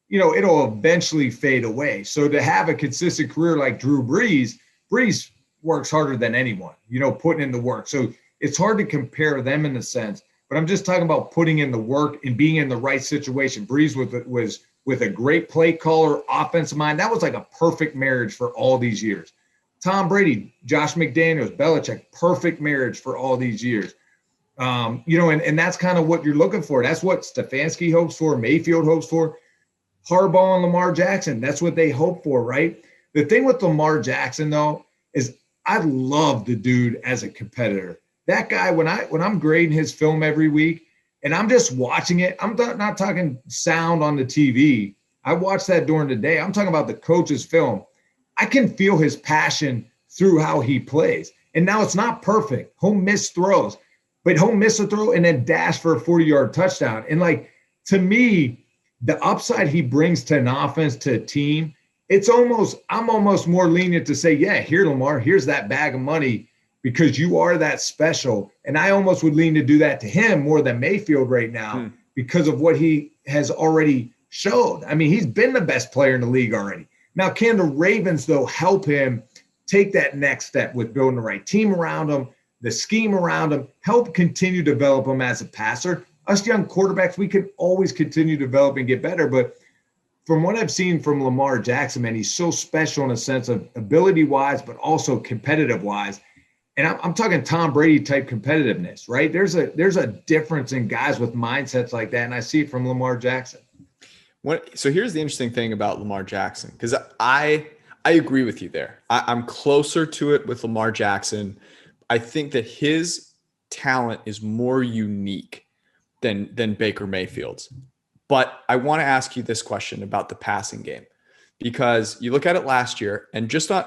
it'll eventually fade away. So to have a consistent career like Drew Brees works harder than anyone, putting in the work. So it's hard to compare them in a sense, but I'm just talking about putting in the work and being in the right situation. Brees was with a great play caller, offensive mind. That was like a perfect marriage for all these years. Tom Brady, Josh McDaniels, Belichick, perfect marriage for all these years. And that's kind of what you're looking for. That's what Stefanski hopes for, Mayfield hopes for, Harbaugh and Lamar Jackson. That's what they hope for, right? The thing with Lamar Jackson, though, is I love the dude as a competitor. That guy, when I'm grading his film every week and I'm just watching it, I'm not talking sound on the TV. I watch that during the day. I'm talking about the coach's film. I can feel his passion through how he plays. And now it's not perfect. He'll miss throws, but he'll miss a throw and then dash for a 40-yard touchdown. And to me, the upside he brings to an offense, to a team, I'm almost more lenient to say, yeah, here, Lamar, here's that bag of money because you are that special. And I almost would lean to do that to him more than Mayfield right now because of what he has already showed. I mean, he's been the best player in the league already. Now, can the Ravens, though, help him take that next step with building the right team around him, the scheme around him, help continue to develop him as a passer? Us young quarterbacks, we can always continue to develop and get better. But from what I've seen from Lamar Jackson, man, he's so special in a sense of ability-wise, but also competitive-wise. And I'm talking Tom Brady type competitiveness, right? There's a difference in guys with mindsets like that, and I see it from Lamar Jackson.
So here's the interesting thing about Lamar Jackson, because I agree with you there. I'm closer to it with Lamar Jackson. I think that his talent is more unique than Baker Mayfield's. But I want to ask you this question about the passing game, because you look at it last year and just on,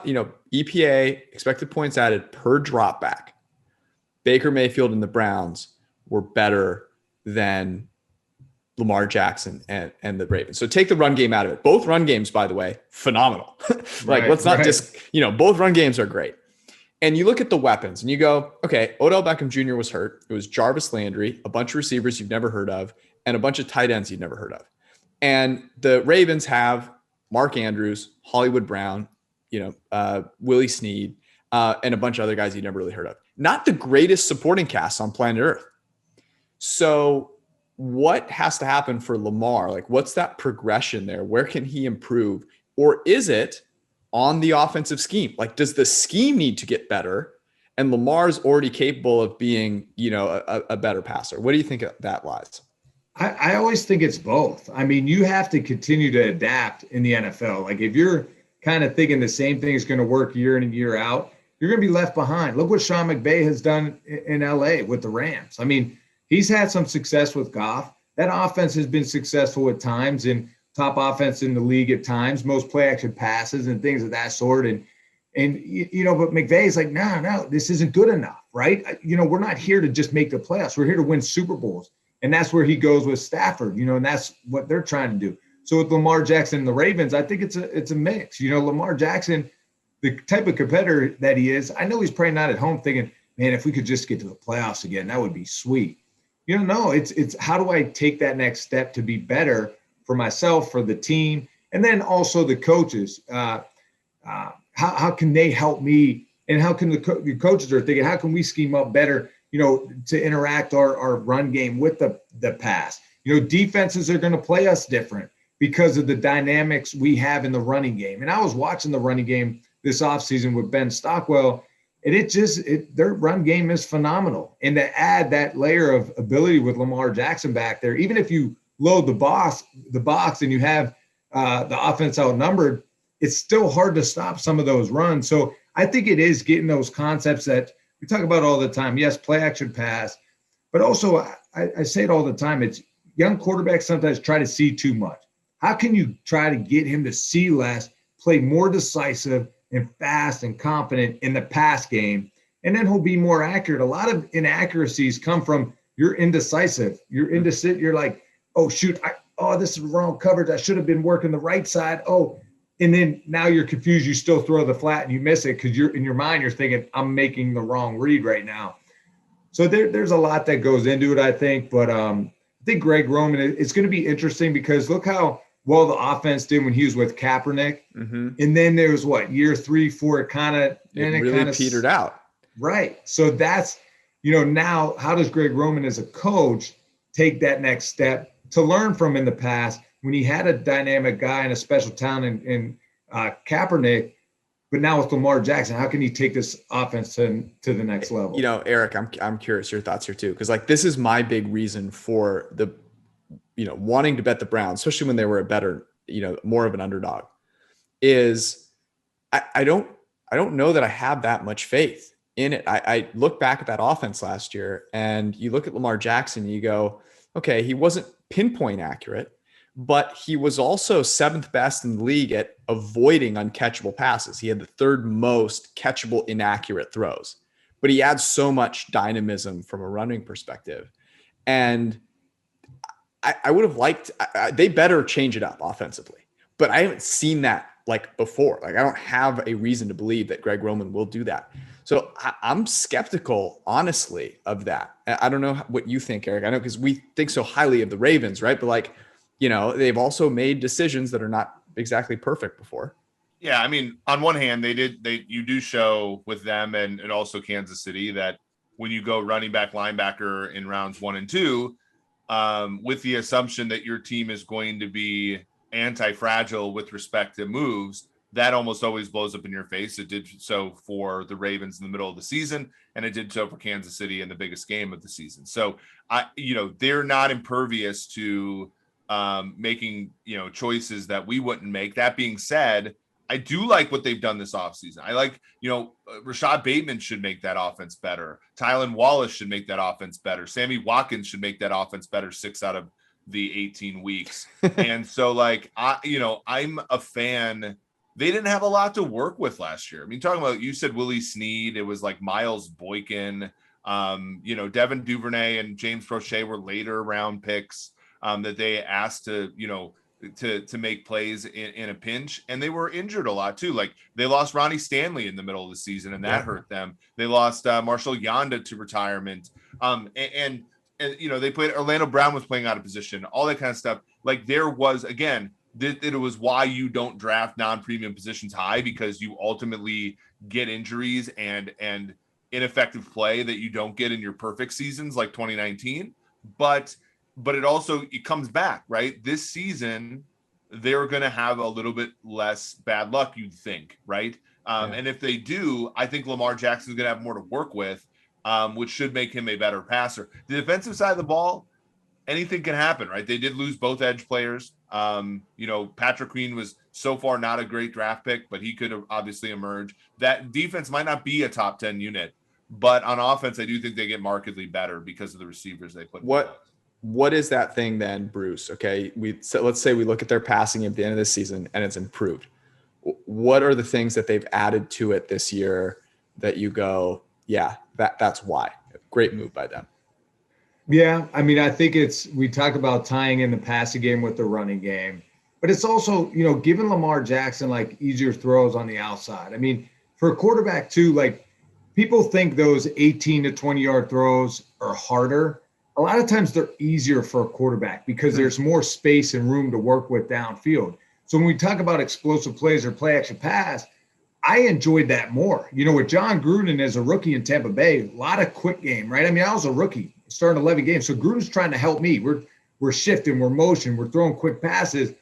EPA, expected points added per drop back, Baker Mayfield and the Browns were better than Lamar Jackson and the Ravens. So take the run game out of it. Both run games, by the way, phenomenal. Let's not just, both run games are great. And you look at the weapons and you go, okay, Odell Beckham Jr. was hurt. It was Jarvis Landry, a bunch of receivers you've never heard of, and a bunch of tight ends you've never heard of. And the Ravens have Mark Andrews, Hollywood Brown, Willie Snead, and a bunch of other guys you never really heard of. Not the greatest supporting cast on planet Earth. So what has to happen for Lamar? Like, what's that progression there? Where can he improve? Or is it on the offensive scheme? Like, does the scheme need to get better? And Lamar's already capable of being, a better passer. What do you think that lies?
I always think it's both. I mean, you have to continue to adapt in the NFL. Like, if you're kind of thinking the same thing is going to work year in and year out, you're going to be left behind. Look what Sean McVay has done in LA with the Rams. I mean, he's had some success with Goff. That offense has been successful at times and top offense in the league at times, most play action passes and things of that sort. But McVay is like, no, this isn't good enough, right? We're not here to just make the playoffs. We're here to win Super Bowls. And that's where he goes with Stafford, and that's what they're trying to do. So with Lamar Jackson and the Ravens, I think it's a mix. Lamar Jackson, the type of competitor that he is, I know he's probably not at home thinking, man, if we could just get to the playoffs again, that would be sweet. No, it's how do I take that next step to be better for myself, for the team, and then also the coaches. How can they help me? And how can the coaches are thinking, how can we scheme up better, to interact our run game with the pass? Defenses are going to play us different because of the dynamics we have in the running game. And I was watching the running game this offseason with Ben Stockwell, and their run game is phenomenal. And to add that layer of ability with Lamar Jackson back there, even if you load the box and you have the offense outnumbered, it's still hard to stop some of those runs. So I think it is getting those concepts that we talk about all the time. Yes, play action pass, but also I say it all the time. It's young quarterbacks sometimes try to see too much. How can you try to get him to see less, play more decisive and fast and confident in the pass game, and then he'll be more accurate. A lot of inaccuracies come from you're indecisive. You're like, oh, shoot, this is wrong coverage. I should have been working the right side. Oh, and then now you're confused. You still throw the flat and you miss it because you're in your mind, you're thinking, I'm making the wrong read right now. So there's a lot that goes into it, I think. But I think Greg Roman, it's going to be interesting because look how well the offense did when he was with Kaepernick. Mm-hmm. And then there was year 3, 4, it really
petered out.
Right. So that's, now how does Greg Roman as a coach take that next step to learn from in the past when he had a dynamic guy and a special talent in Kaepernick, but now with Lamar Jackson, how can he take this offense to the next level?
Eric, I'm curious your thoughts here too, because this is my big reason for the wanting to bet the Browns, especially when they were a better, more of an underdog, is I don't know that I have that much faith in it. I look back at that offense last year and you look at Lamar Jackson and you go, okay, he wasn't pinpoint accurate, but he was also 7th best in the league at avoiding uncatchable passes. He had the 3rd most catchable inaccurate throws, but he adds so much dynamism from a running perspective. And I would have liked, they better change it up offensively, but I haven't seen that before. I don't have a reason to believe that Greg Roman will do that. So I'm skeptical, honestly, of that. I don't know what you think, Eric. I know because we think so highly of the Ravens, right? But they've also made decisions that are not exactly perfect before.
Yeah, I mean, on one hand, you do show with them and also Kansas City that when you go running back, linebacker in rounds 1 and 2, with the assumption that your team is going to be anti-fragile with respect to moves, that almost always blows up in your face. It did so for the Ravens in the middle of the season, and it did so for Kansas City in the biggest game of the season. So they're not impervious to making, choices that we wouldn't make. That being said, I do like what they've done this offseason. I like, Rashad Bateman should make that offense better. Tylan Wallace should make that offense better. Sammy Watkins should make that offense better 6 out of the 18 weeks. And so I'm a fan. They didn't have a lot to work with last year. I mean, talking about, you said Willie Snead, it was Miles Boykin, Devin Duvernay and James Prochet were later round picks. that they asked to, to make plays in a pinch, and they were injured a lot too. Like they lost Ronnie Stanley in the middle of the season, and that hurt them. They lost Marshall Yanda to retirement. And they played, Orlando Brown was playing out of position, all that kind of stuff. Like there was, again, it was why you don't draft non-premium positions high, because you ultimately get injuries and ineffective play that you don't get in your perfect seasons like 2019. But it comes back, right? This season, they're going to have a little bit less bad luck, you'd think, right? And if they do, I think Lamar Jackson is going to have more to work with, which should make him a better passer. The defensive side of the ball, anything can happen, right? They did lose both edge players. Patrick Queen was so far not a great draft pick, but he could obviously emerge. That defense might not be a top 10 unit, but on offense, I do think they get markedly better because of the receivers they put.
What is that thing then, Bruce? Okay, let's say we look at their passing at the end of the season and it's improved. What are the things that they've added to it this year that you go, yeah, that's why? Great move by them.
Yeah, I mean, I think we talk about tying in the passing game with the running game, but it's also, giving Lamar Jackson like easier throws on the outside. I mean, for a quarterback too, like people think those 18 to 20-yard throws are harder. A lot of times they're easier for a quarterback because there's more space and room to work with downfield. So when we talk about explosive plays or play action pass, I enjoyed that more. With John Gruden as a rookie in Tampa Bay, a lot of quick game, right? I mean, I was a rookie starting 11 games. So Gruden's trying to help me. We're shifting, we're motion, we're throwing quick passes.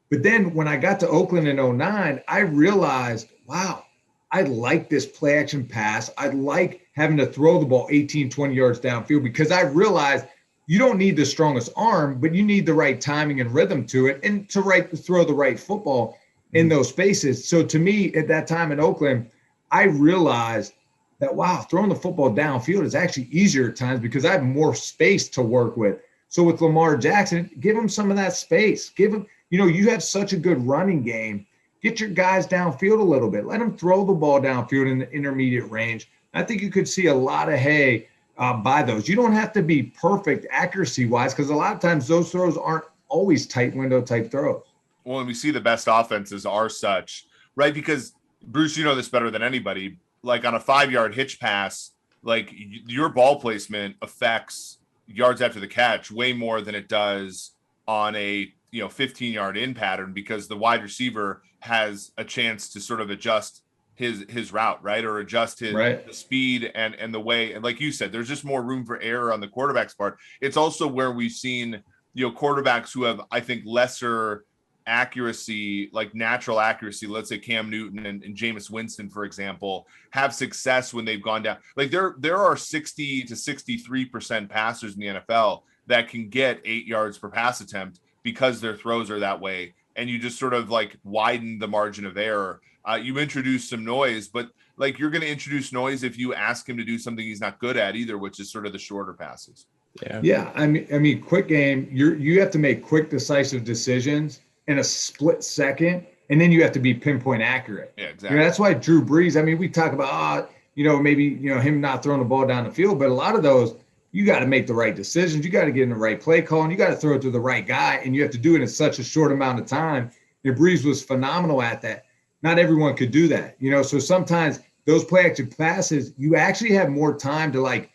But then when I got to Oakland in 2009, I realized, wow, I like this play action pass. I like having to throw the ball 18, 20 yards downfield, because I realized you don't need the strongest arm, but you need the right timing and rhythm to it and to throw the right football in those spaces. So to me, at that time in Oakland, I realized that, wow, throwing the football downfield is actually easier at times because I have more space to work with. So with Lamar Jackson, give him some of that space. Give him, you have such a good running game. Get your guys downfield a little bit. Let them throw the ball downfield in the intermediate range. I think you could see a lot of hay by those. You don't have to be perfect accuracy-wise, because a lot of times those throws aren't always tight window type throws.
Well, and we see the best offenses are such, right? Because, Bruce, you know this better than anybody. Like on a 5-yard hitch pass, like your ball placement affects yards after the catch way more than it does on a 15-yard in pattern, because the wide receiver has a chance to sort of adjust his route, right? Or adjust the speed and the way. And like you said, there's just more room for error on the quarterback's part. It's also where we've seen, quarterbacks who have, I think, lesser accuracy, like natural accuracy. Let's say Cam Newton and Jameis Winston, for example, have success when they've gone down. Like there are 60 to 63% passers in the NFL that can get 8 yards per pass attempt because their throws are that way. And you just sort of like widen the margin of error. You introduce some noise, but like you're going to introduce noise if you ask him to do something he's not good at either, which is sort of the shorter passes.
Yeah. I mean, quick game. You have to make quick, decisive decisions in a split second, and then you have to be pinpoint accurate.
Yeah, exactly.
That's why Drew Brees. I mean, we talk about maybe him not throwing the ball down the field, but a lot of those, you got to make the right decisions. You got to get in the right play call, and you got to throw it to the right guy, and you have to do it in such a short amount of time. And Brees was phenomenal at that. Not everyone could do that, so sometimes those play action passes, you actually have more time to like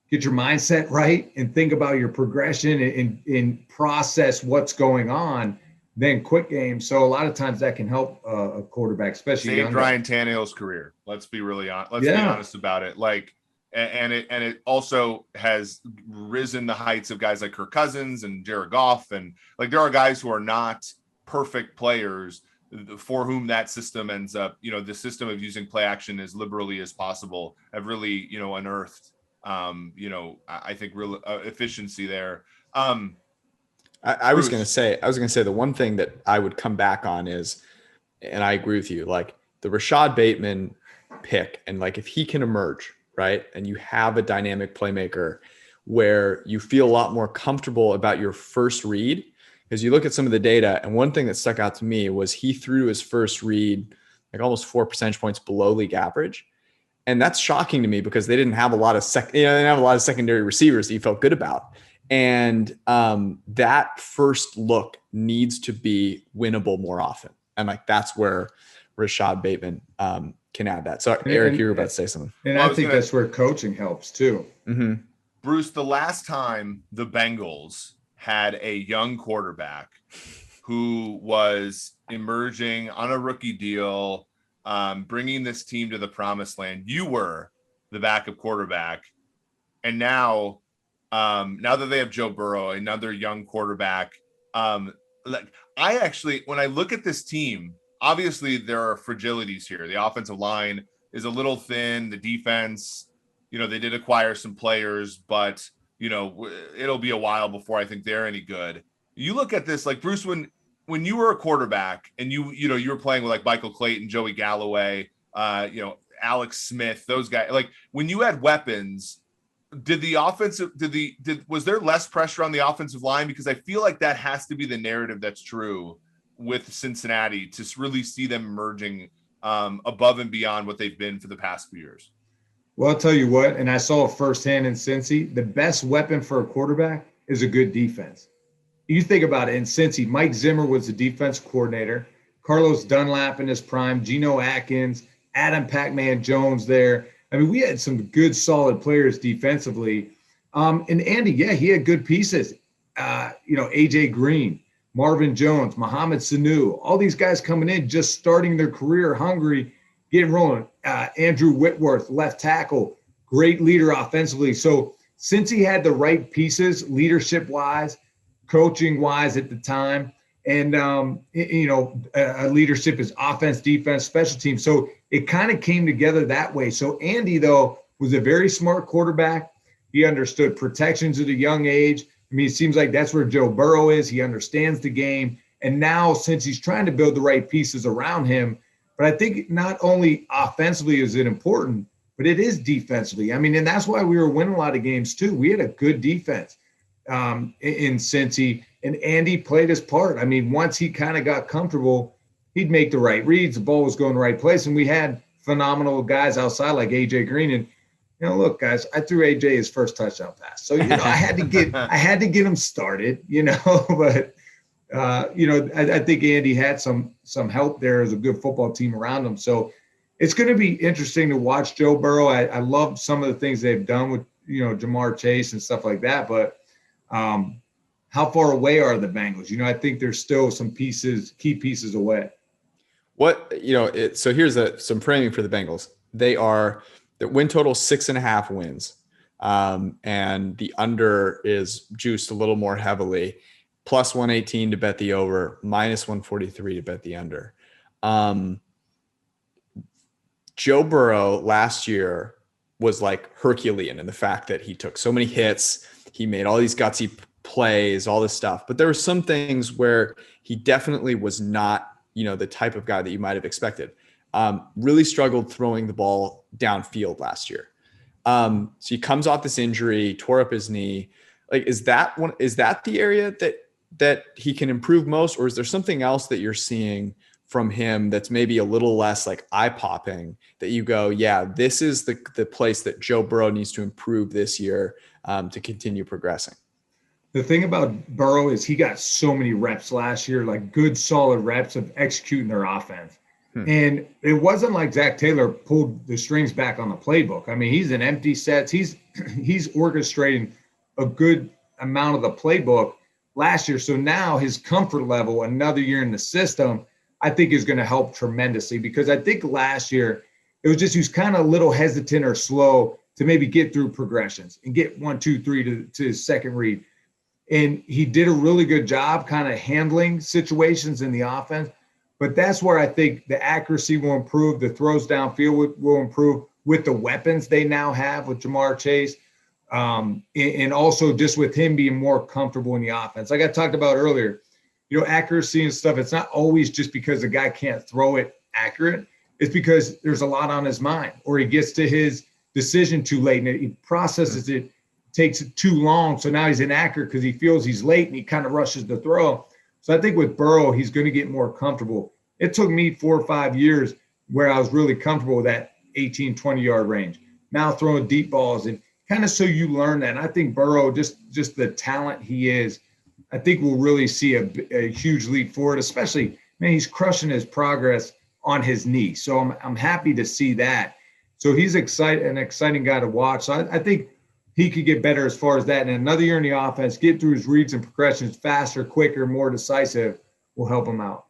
get your mindset right and think about your progression and process what's going on than quick games. So a lot of times that can help a quarterback, especially
saved Ryan Tannehill's career. Let's be really honest. Be honest about it. Like, and it also has risen the heights of guys like Kirk Cousins and Jared Goff. And like, there are guys who are not perfect players for whom that system ends up, the system of using play action as liberally as possible have really, unearthed, I think real efficiency there.
I was going to say the one thing that I would come back on is, and I agree with you, like the Rashad Bateman pick, and like if he can emerge, right, and you have a dynamic playmaker where you feel a lot more comfortable about your first read, because you look at some of the data, and one thing that stuck out to me was he threw his first read like almost 4 percentage points below league average. And that's shocking to me because they didn't have a lot of secondary receivers that you felt good about. And that first look needs to be winnable more often. And like, that's where Rashad Bateman can add that. So Eric, you were about to say something.
And I think that's where coaching helps too.
Mm-hmm.
Bruce, the last time the Bengals had a young quarterback who was emerging on a rookie deal, bringing this team to the promised land, you were the backup quarterback. And now that they have Joe Burrow, another young quarterback, like I actually, when I look at this team, obviously there are fragilities here. The offensive line is a little thin. The defense, they did acquire some players, but it'll be a while before I think they're any good. You look at this, like Bruce, when you were a quarterback and you were playing with like Michael Clayton, Joey Galloway, Alex Smith, those guys, like when you had weapons, was there less pressure on the offensive line? Because I feel like that has to be the narrative that's true with Cincinnati to really see them emerging above and beyond what they've been for the past few years.
Well, I'll tell you what, and I saw it firsthand in Cincy, the best weapon for a quarterback is a good defense. You think about it, in Cincy, Mike Zimmer was the defense coordinator, Carlos Dunlap in his prime, Geno Atkins, Adam Pac-Man Jones there. I mean, we had some good, solid players defensively. And Andy, yeah, he had good pieces. AJ Green, Marvin Jones, Mohamed Sanu, all these guys coming in, just starting their career hungry, getting rolling. Andrew Whitworth, left tackle, great leader offensively. So since he had the right pieces, leadership-wise, coaching-wise at the time, and, leadership is offense, defense, special teams. So it kind of came together that way. So Andy, though, was a very smart quarterback. He understood protections at a young age. I mean, it seems like that's where Joe Burrow is. He understands the game. And now, since he's trying to build the right pieces around him, but I think not only offensively is it important, but it is defensively. I mean, and that's why we were winning a lot of games too. We had a good defense in Cincy, and Andy played his part. I mean, once he kind of got comfortable, he'd make the right reads. The ball was going the right place, and we had phenomenal guys outside like AJ Green. And look, guys, I threw AJ his first touchdown pass, so I had to get him started. But I think Andy had some help there as a good football team around him. So it's going to be interesting to watch Joe Burrow. I love some of the things they've done with Jamar Chase and stuff like that, but how far away are the Bengals? I think there's still some key pieces away.
So here's some framing for the Bengals. Their win total 6.5 wins. And the under is juiced a little more heavily, plus 118 to bet the over, minus 143 to bet the under. Joe Burrow last year was like Herculean in the fact that he took so many hits. He made all these gutsy plays, all this stuff. But there were some things where he definitely was not, the type of guy that you might have expected. Really struggled throwing the ball downfield last year. So he comes off this injury, tore up his knee. Like, is that the area that he can improve most, or is there something else that you're seeing from him that's maybe a little less like eye-popping that you go, yeah, this is the place that Joe Burrow needs to improve this year to continue progressing?
The thing about Burrow is he got so many reps last year, like good, solid reps of executing their offense. And it wasn't like Zach Taylor pulled the strings back on the playbook. I mean, he's in empty sets. He's orchestrating a good amount of the playbook last year. So now his comfort level, another year in the system, I think is going to help tremendously, because I think last year it was just he was kind of a little hesitant or slow to maybe get through progressions and get 1, 2, 3 to his second read. And he did a really good job kind of handling situations in the offense. But that's where I think the accuracy will improve. The throws downfield will improve with the weapons they now have with Jamar Chase. And also just with him being more comfortable in the offense. Like I talked about earlier, accuracy and stuff, it's not always just because the guy can't throw it accurate. It's because there's a lot on his mind, or he gets to his decision too late and he processes it, takes it too long. So now he's inaccurate because he feels he's late and he kind of rushes the throw. So I think with Burrow, he's going to get more comfortable. It took me 4 or 5 years where I was really comfortable with that 18, 20-yard range. Now throwing deep balls and kind of so you learn that. And I think Burrow, just the talent he is, I think we'll really see a huge leap forward, especially, man, he's crushing his progress on his knee. So I'm happy to see that. So he's an exciting guy to watch. So I think he could get better as far as that. And another year in the offense, get through his reads and progressions faster, quicker, more decisive will help him out.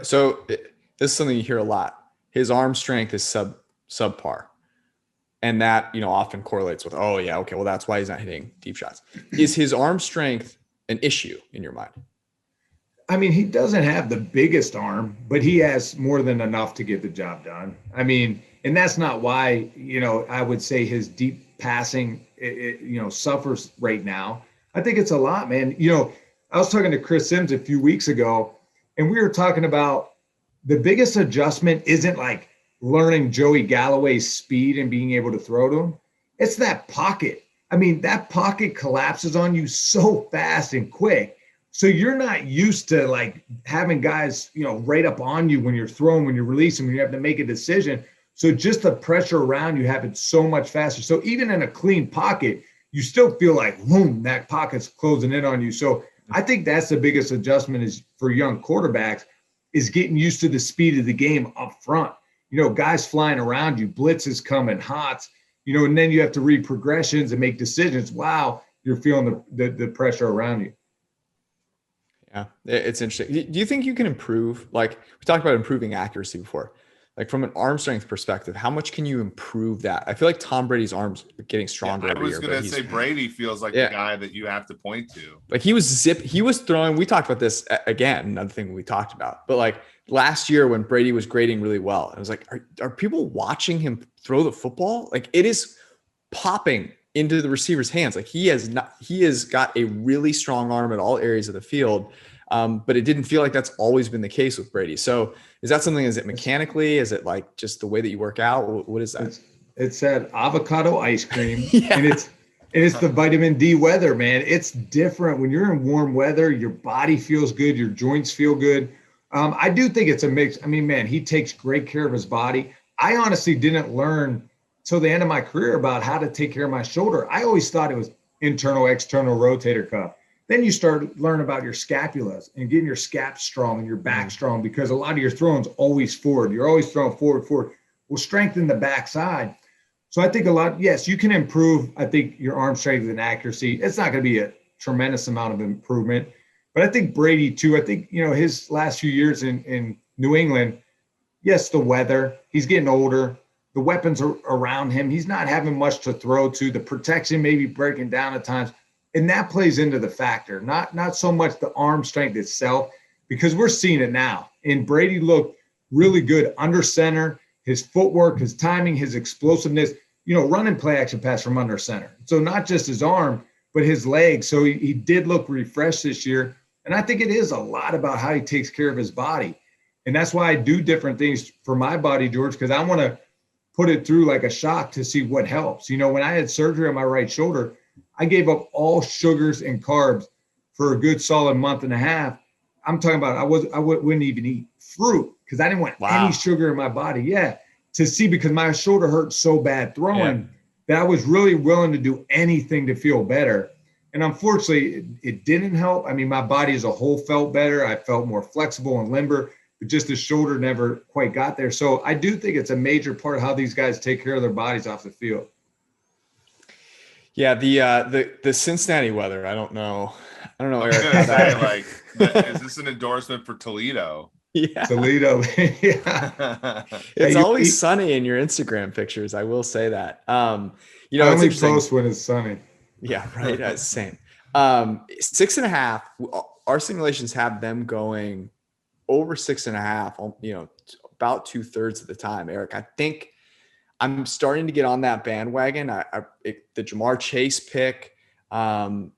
So this is something you hear a lot. His arm strength is subpar. And that, often correlates with, oh yeah, okay, well, that's why he's not hitting deep shots. Is his arm strength an issue in your mind?
I mean, he doesn't have the biggest arm, but he has more than enough to get the job done. I mean, and that's not why, I would say his deep passing, suffers right now. I think it's a lot, man. I was talking to Chris Sims a few weeks ago, and we were talking about the biggest adjustment isn't like learning Joey Galloway's speed and being able to throw to him. It's that pocket. I mean, that pocket collapses on you so fast and quick. So you're not used to like having guys, right up on you when you're throwing, when you're releasing, when you have to make a decision. So just the pressure around you happens so much faster. So even in a clean pocket, you still feel like, boom, that pocket's closing in on you. So I think that's the biggest adjustment is for young quarterbacks is getting used to the speed of the game up front. Guys flying around you, blitzes coming, hots, and then you have to read progressions and make decisions. Wow, you're feeling the pressure around you.
Yeah, it's interesting. Do you think you can improve? Like we talked about improving accuracy before. Like from an arm strength perspective, how much can you improve that? I feel like Tom Brady's arms are getting stronger every year.
I was going to say Brady feels like the guy that you have to point to.
Like he was throwing, we talked about this again, another thing we talked about, but like last year when Brady was grading really well, I was like, are people watching him throw the football? Like it is popping into the receiver's hands. Like he has got a really strong arm at all areas of the field. But it didn't feel like that's always been the case with Brady. So is that something, is it mechanically? Is it like just the way that you work out? What is that?
It's that avocado ice cream. Yeah. And it's the vitamin D weather, man. It's different. When you're in warm weather, your body feels good. Your joints feel good. I do think it's a mix. I mean, man, he takes great care of his body. I honestly didn't learn till the end of my career about how to take care of my shoulder. I always thought it was internal, external rotator cuff. Then you start learning about your scapulas and getting your scap strong and your back strong because a lot of your throwing's always forward. You're always throwing forward. Will strengthen the backside. So I think yes, you can improve, I think, your arm strength and accuracy. It's not going to be a tremendous amount of improvement. But I think Brady, too, I think, his last few years in New England, yes, the weather, he's getting older. The weapons are around him. He's not having much to throw to. The protection may be breaking down at times. And that plays into the factor, not so much the arm strength itself, because we're seeing it now. And Brady looked really good under center, his footwork, his timing, his explosiveness, running play action pass from under center. So not just his arm, but his legs. So he did look refreshed this year. And I think it is a lot about how he takes care of his body. And that's why I do different things for my body, George, because I want to put it through like a shock to see what helps. When I had surgery on my right shoulder, I gave up all sugars and carbs for a good solid month and a half. I'm talking about I wouldn't even eat fruit because I didn't want any sugar in my body. Yeah, to see because my shoulder hurt so bad throwing that I was really willing to do anything to feel better. And unfortunately, it didn't help. I mean, my body as a whole felt better. I felt more flexible and limber, but just the shoulder never quite got there. So I do think it's a major part of how these guys take care of their bodies off the field.
Yeah, the Cincinnati weather. I don't know, Eric.
Is this an endorsement for Toledo?
Yeah,
Toledo. Yeah.
It's always sunny in your Instagram pictures. I will say that.
I only post when it's sunny.
Yeah, right. Same. 6.5. Our simulations have them going over 6.5. About 2/3 of the time, Eric. I think I'm starting to get on that bandwagon. The Jamar Chase pick, to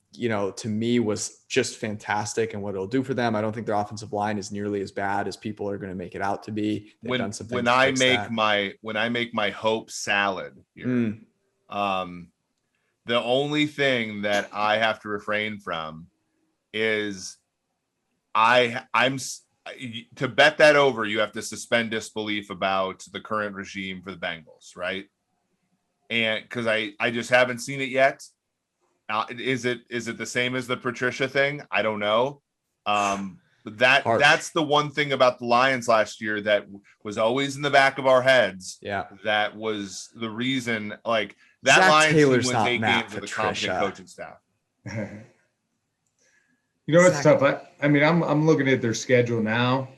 me was just fantastic and what it'll do for them. I don't think their offensive line is nearly as bad as people are going to make it out to be.
When I make my hope salad here, the only thing that I have to refrain from is I'm to bet that over, you have to suspend disbelief about the current regime for the Bengals, right? and because I just haven't seen it yet. Is it the same as the Patricia thing? I don't know. But that's the one thing about the Lions last year that was always in the back of our heads.
Yeah,
that was the reason. Like that
Zach
Lions
Taylor's
team
not
wins 8
Matt
games with a
Patricia.
competent coaching staff.
You know, it's tough. I mean, I'm looking at their schedule now.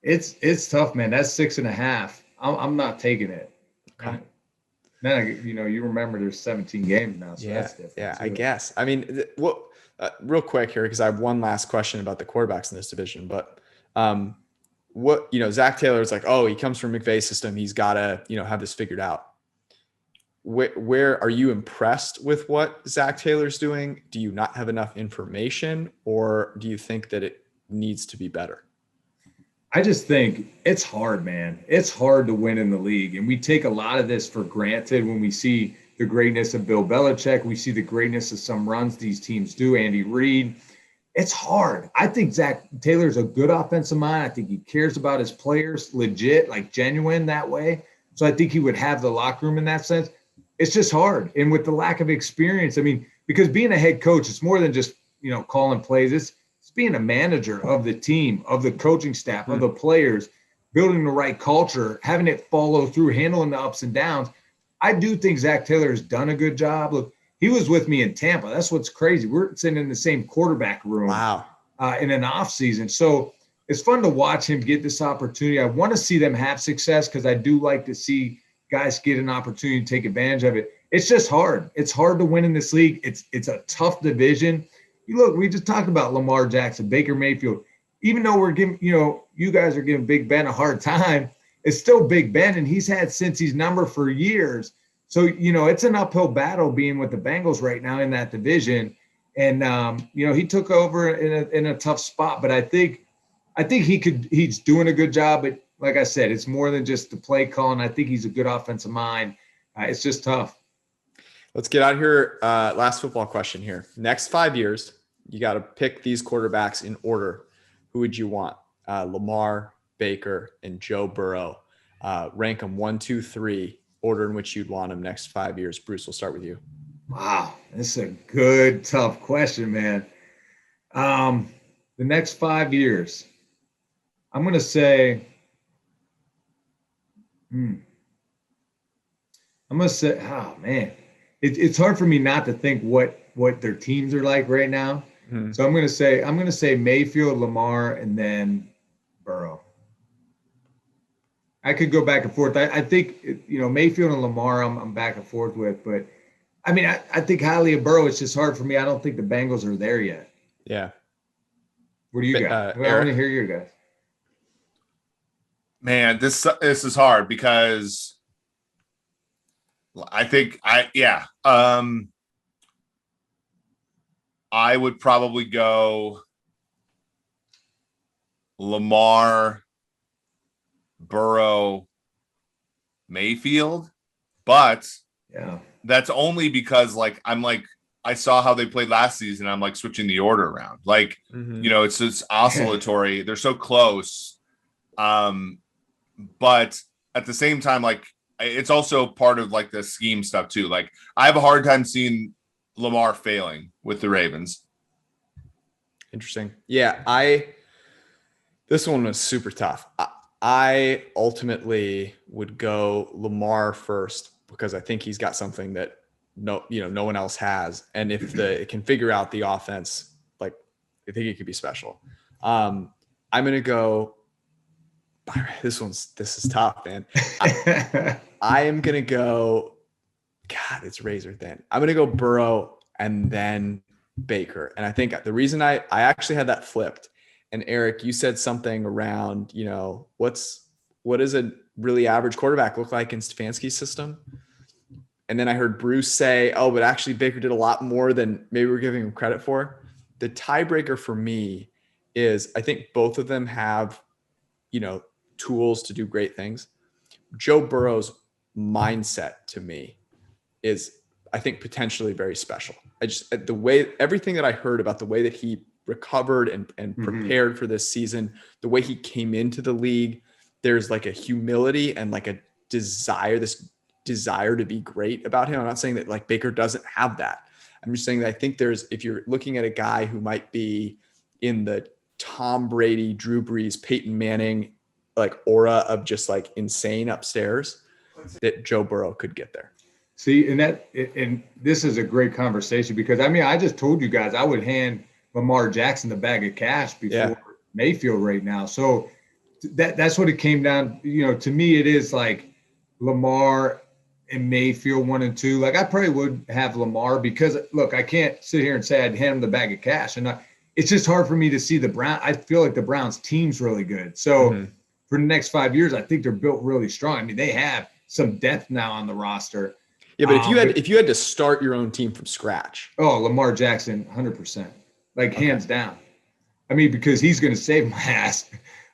It's tough, man. That's 6.5. I'm not taking it.
Okay.
Then you remember there's 17 games now, so that's different.
Yeah,
too.
I guess. I mean, real quick here, because I have one last question about the quarterbacks in this division. But Zach Taylor is like, oh, he comes from McVay's system. He's got to, have this figured out. Where are you impressed with what Zach Taylor's doing? Do you not have enough information, or do you think that it needs to be better?
I just think it's hard, man. It's hard to win in the league. And we take a lot of this for granted when we see the greatness of Bill Belichick. We see the greatness of some runs these teams do, Andy Reid. It's hard. I think Zach Taylor's a good offensive mind. I think he cares about his players, legit, like genuine that way. So I think he would have the locker room in that sense. It's just hard. And with the lack of experience, I mean, because being a head coach, it's more than just, calling plays. It's being a manager of the team, of the coaching staff, of the players, building the right culture, having it follow through, handling the ups and downs. I do think Zach Taylor has done a good job. Look, he was with me in Tampa. That's what's crazy. We're sitting in the same quarterback room in an off season. So it's fun to watch him get this opportunity. I want to see them have success because I do like to see guys get an opportunity to take advantage of it. It's just hard. It's hard to win in this league. It's a tough division. We just talked about Lamar Jackson, Baker Mayfield. Even though we're giving, you guys are giving Big Ben a hard time, it's still Big Ben, and he's had Cincy's number for years. So, it's an uphill battle being with the Bengals right now in that division. And, he took over in a tough spot. But I think he's doing a good job. But like I said, it's more than just the play calling. I think he's a good offensive mind. It's just tough.
Let's get out of here. Last football question here. Next 5 years, you got to pick these quarterbacks in order. Who would you want? Lamar, Baker, and Joe Burrow. Rank them 1, 2, 3, order in which you'd want them next 5 years. Bruce, we'll start with you.
Wow. This is a good, tough question, man. The next 5 years, I'm going to say, oh, man. It's hard for me not to think what their teams are like right now. Mm-hmm. So I'm going to say Mayfield, Lamar, and then Burrow. I could go back and forth. I think Mayfield and Lamar I'm back and forth with, but I mean I think highly of Burrow. It's just hard for me. I don't think the Bengals are there yet.
Yeah.
What do you got? I want to hear your guys.
Man, this is hard because I would probably go Lamar, Burrow, Mayfield, but that's only because I saw how they played last season. I'm switching the order around. It's just oscillatory. They're so close. But at the same time, it's also part of the scheme stuff too. I have a hard time seeing Lamar failing with the Ravens.
Interesting. Yeah. This one was super tough. I ultimately would go Lamar first because I think he's got something that no one else has. And if it can figure out the offense, I think it could be special. I'm going to go, this is tough, man. I am going to go, God, it's razor thin. I'm going to go Burrow and then Baker. And I think the reason I actually had that flipped, and Eric, you said something around, what does a really average quarterback look like in Stefanski's system? And then I heard Bruce say, oh, but actually Baker did a lot more than maybe we're giving him credit for. The tiebreaker for me is I think both of them have, tools to do great things. Joe Burrow's mindset to me is, I think, potentially very special. Everything that I heard about the way that he recovered and prepared for this season, the way he came into the league, there's a humility and a desire, this desire to be great about him. I'm not saying that like Baker doesn't have that. I'm just saying that I think if you're looking at a guy who might be in the Tom Brady, Drew Brees, Peyton Manning, like aura of just like insane upstairs, that Joe Burrow could get there.
See, and this is a great conversation because I just told you guys I would hand Lamar Jackson the bag of cash before Mayfield right now. So that's what it came down. To me, it is like Lamar and Mayfield 1 and 2. Like I probably would have Lamar because look, I can't sit here and say I'd hand him the bag of cash, and it's just hard for me to see the Browns. I feel like the Browns team's really good. So for the next 5 years, I think they're built really strong. I mean, they have some depth now on the roster.
Yeah, but if you had to start your own team from scratch.
Oh, Lamar Jackson, 100%. Like hands down. I mean, because he's going to save my ass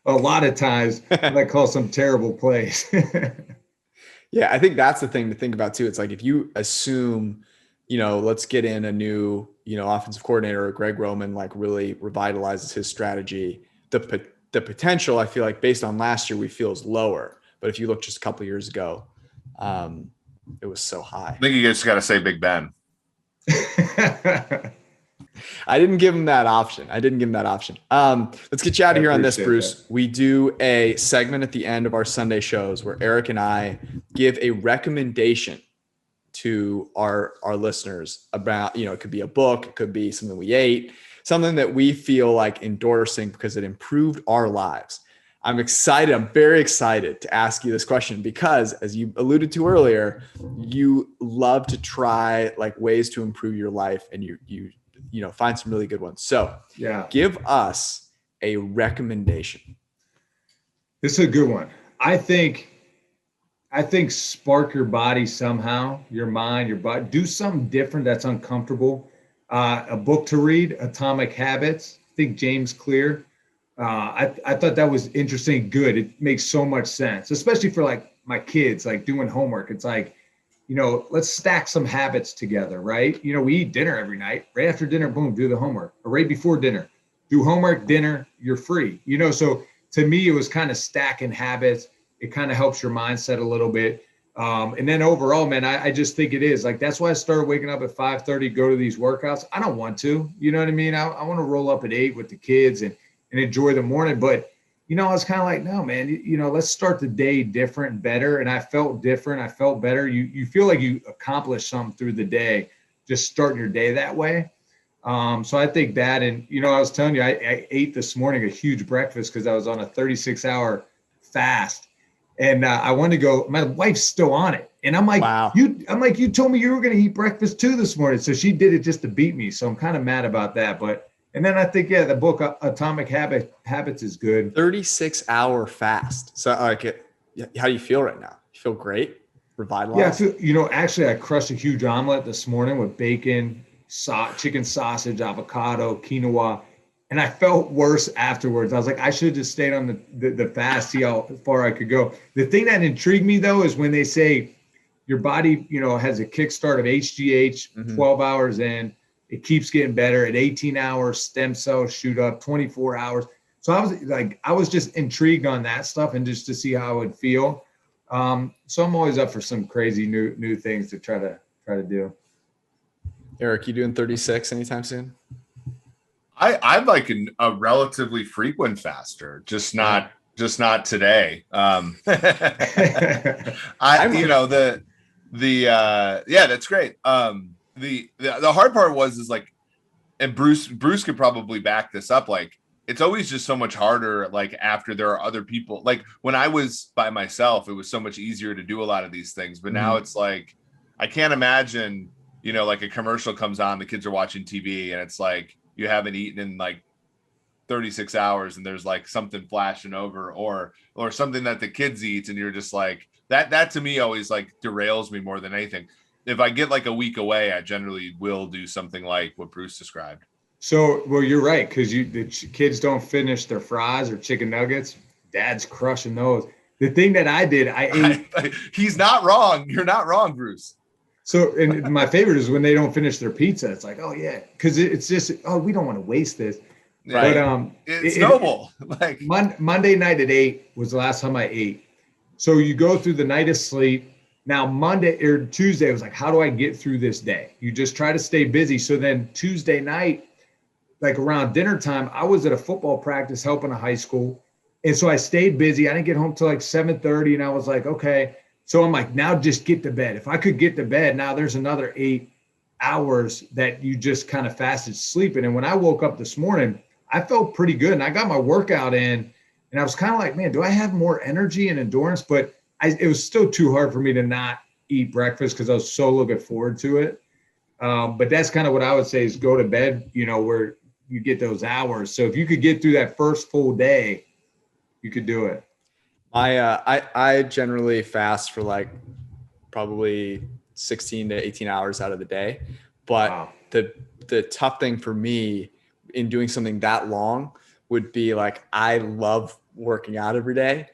a lot of times when I call some terrible plays.
Yeah, I think that's the thing to think about too. It's like if you assume, let's get in a new, offensive coordinator, or Greg Roman, like really revitalizes his strategy. The potential, I feel like based on last year, we feel is lower. But if you look just a couple of years ago, it was so high.
I think you just got to say Big Ben.
I didn't give him that option. Let's get you out of here on this, Bruce. That. We do a segment at the end of our Sunday shows where Eric and I give a recommendation to our listeners about, it could be a book, it could be something we ate, something that we feel like endorsing because it improved our lives. I'm very excited to ask you this question because, as you alluded to earlier, you love to try like ways to improve your life, and you find some really good ones. So give us a recommendation.
This is a good one. I think spark your body somehow, your mind, your body, do something different that's uncomfortable. A book to read, Atomic Habits. I think James Clear. I thought that was interesting. Good. It makes so much sense, especially for like my kids, like doing homework. It's like, let's stack some habits together, right? We eat dinner every night. Right after dinner, boom, do the homework. Or right before dinner, do homework, dinner, you're free. So to me, it was kind of stacking habits. It kind of helps your mindset a little bit. And then overall, man, I just think it is like, that's why I started waking up at 5:30, go to these workouts. I don't want to, you know what I mean? I want to roll up at 8 with the kids and enjoy the morning. But, I was kind of like, no, man, let's start the day different and better. And I felt different. I felt better. You feel like you accomplished something through the day, just starting your day that way. So I think that, and, I was telling you, I ate this morning a huge breakfast because I was on a 36-hour fast. And I wanted to go, my wife's still on it. And I'm like,
wow.
You told me you were going to eat breakfast too this morning. So she did it just to beat me. So I'm kind of mad about that. And then I think, the book Atomic Habits is good.
36-hour fast. So how do you feel right now? You feel great? Revitalized?
Yeah, actually I crushed a huge omelet this morning with bacon, chicken sausage, avocado, quinoa. And I felt worse afterwards. I was like, I should have just stayed on the fast, see how far I could go. The thing that intrigued me though, is when they say your body, has a kickstart of HGH, 12 hours in, it keeps getting better at 18 hours, stem cells shoot up 24 hours. So I was just intrigued on that stuff and just to see how it would feel. So I'm always up for some crazy new things to try to do.
Eric, you doing 36 anytime soon?
I'm like a relatively frequent faster, just not today. That's great. The hard part is like, and Bruce could probably back this up. Like, it's always just so much harder. Like after there are other people, like when I was by myself, it was so much easier to do a lot of these things. But now it's like, I can't imagine, like a commercial comes on, the kids are watching TV and it's like, you haven't eaten in like 36 hours and there's like something flashing over or something that the kids eat. And you're just like, that to me always like derails me more than anything. If I get like a week away, I generally will do something like what Bruce described.
So, well, you're right. Cause the kids don't finish their fries or chicken nuggets. Dad's crushing those. The thing that I did, I ate.
He's not wrong. You're not wrong, Bruce.
So, and my favorite is when they don't finish their pizza. It's like, oh yeah, because it's just, we don't want to waste this.
Right.
But
it's noble.
Like Monday night at 8 was the last time I ate. So you go through the night of sleep, Now, Monday or Tuesday was like, how do I get through this day? You just try to stay busy. So then Tuesday night, like around dinner time, I was at a football practice helping a high school. And so I stayed busy. I didn't get home till like 7:30. And I was like, okay. So I'm like, now just get to bed. If I could get to bed, now there's another 8 hours that you just kind of fasted sleeping. And when I woke up this morning, I felt pretty good. And I got my workout in and I was kind of like, man, do I have more energy and endurance? But it was still too hard for me to not eat breakfast because I was so looking forward to it. But that's kind of what I would say is go to bed, where you get those hours. So if you could get through that first full day, you could do it.
I generally fast for like probably 16 to 18 hours out of the day. But wow. The tough thing for me in doing something that long would be like, I love working out every day.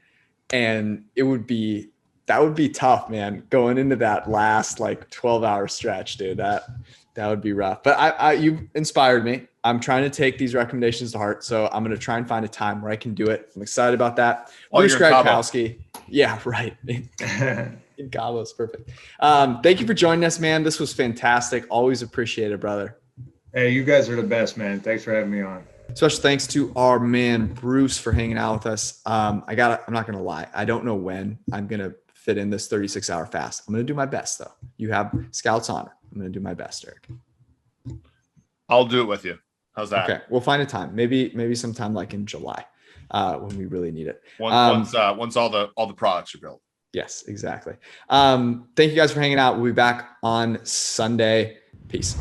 And that would be tough, man, going into that last like 12-hour stretch, dude. That would be rough. But you inspired me. I'm trying to take these recommendations to heart. So I'm going to try and find a time where I can do it. I'm excited about that. Bruce Gradkowski. Yeah, right. In Cabos, perfect. Thank you for joining us, man. This was fantastic. Always appreciate it, brother.
Hey, you guys are the best, man. Thanks for having me on.
Special thanks to our man, Bruce, for hanging out with us. I'm not going to lie. I don't know when I'm going to fit in this 36-hour fast. I'm going to do my best, though. You have Scout's honor. I'm going to do my best, Eric.
I'll do it with you. How's that? Okay.
We'll find a time. Maybe sometime like in July when we really need it.
Once all the products are built.
Yes, exactly. Thank you guys for hanging out. We'll be back on Sunday. Peace.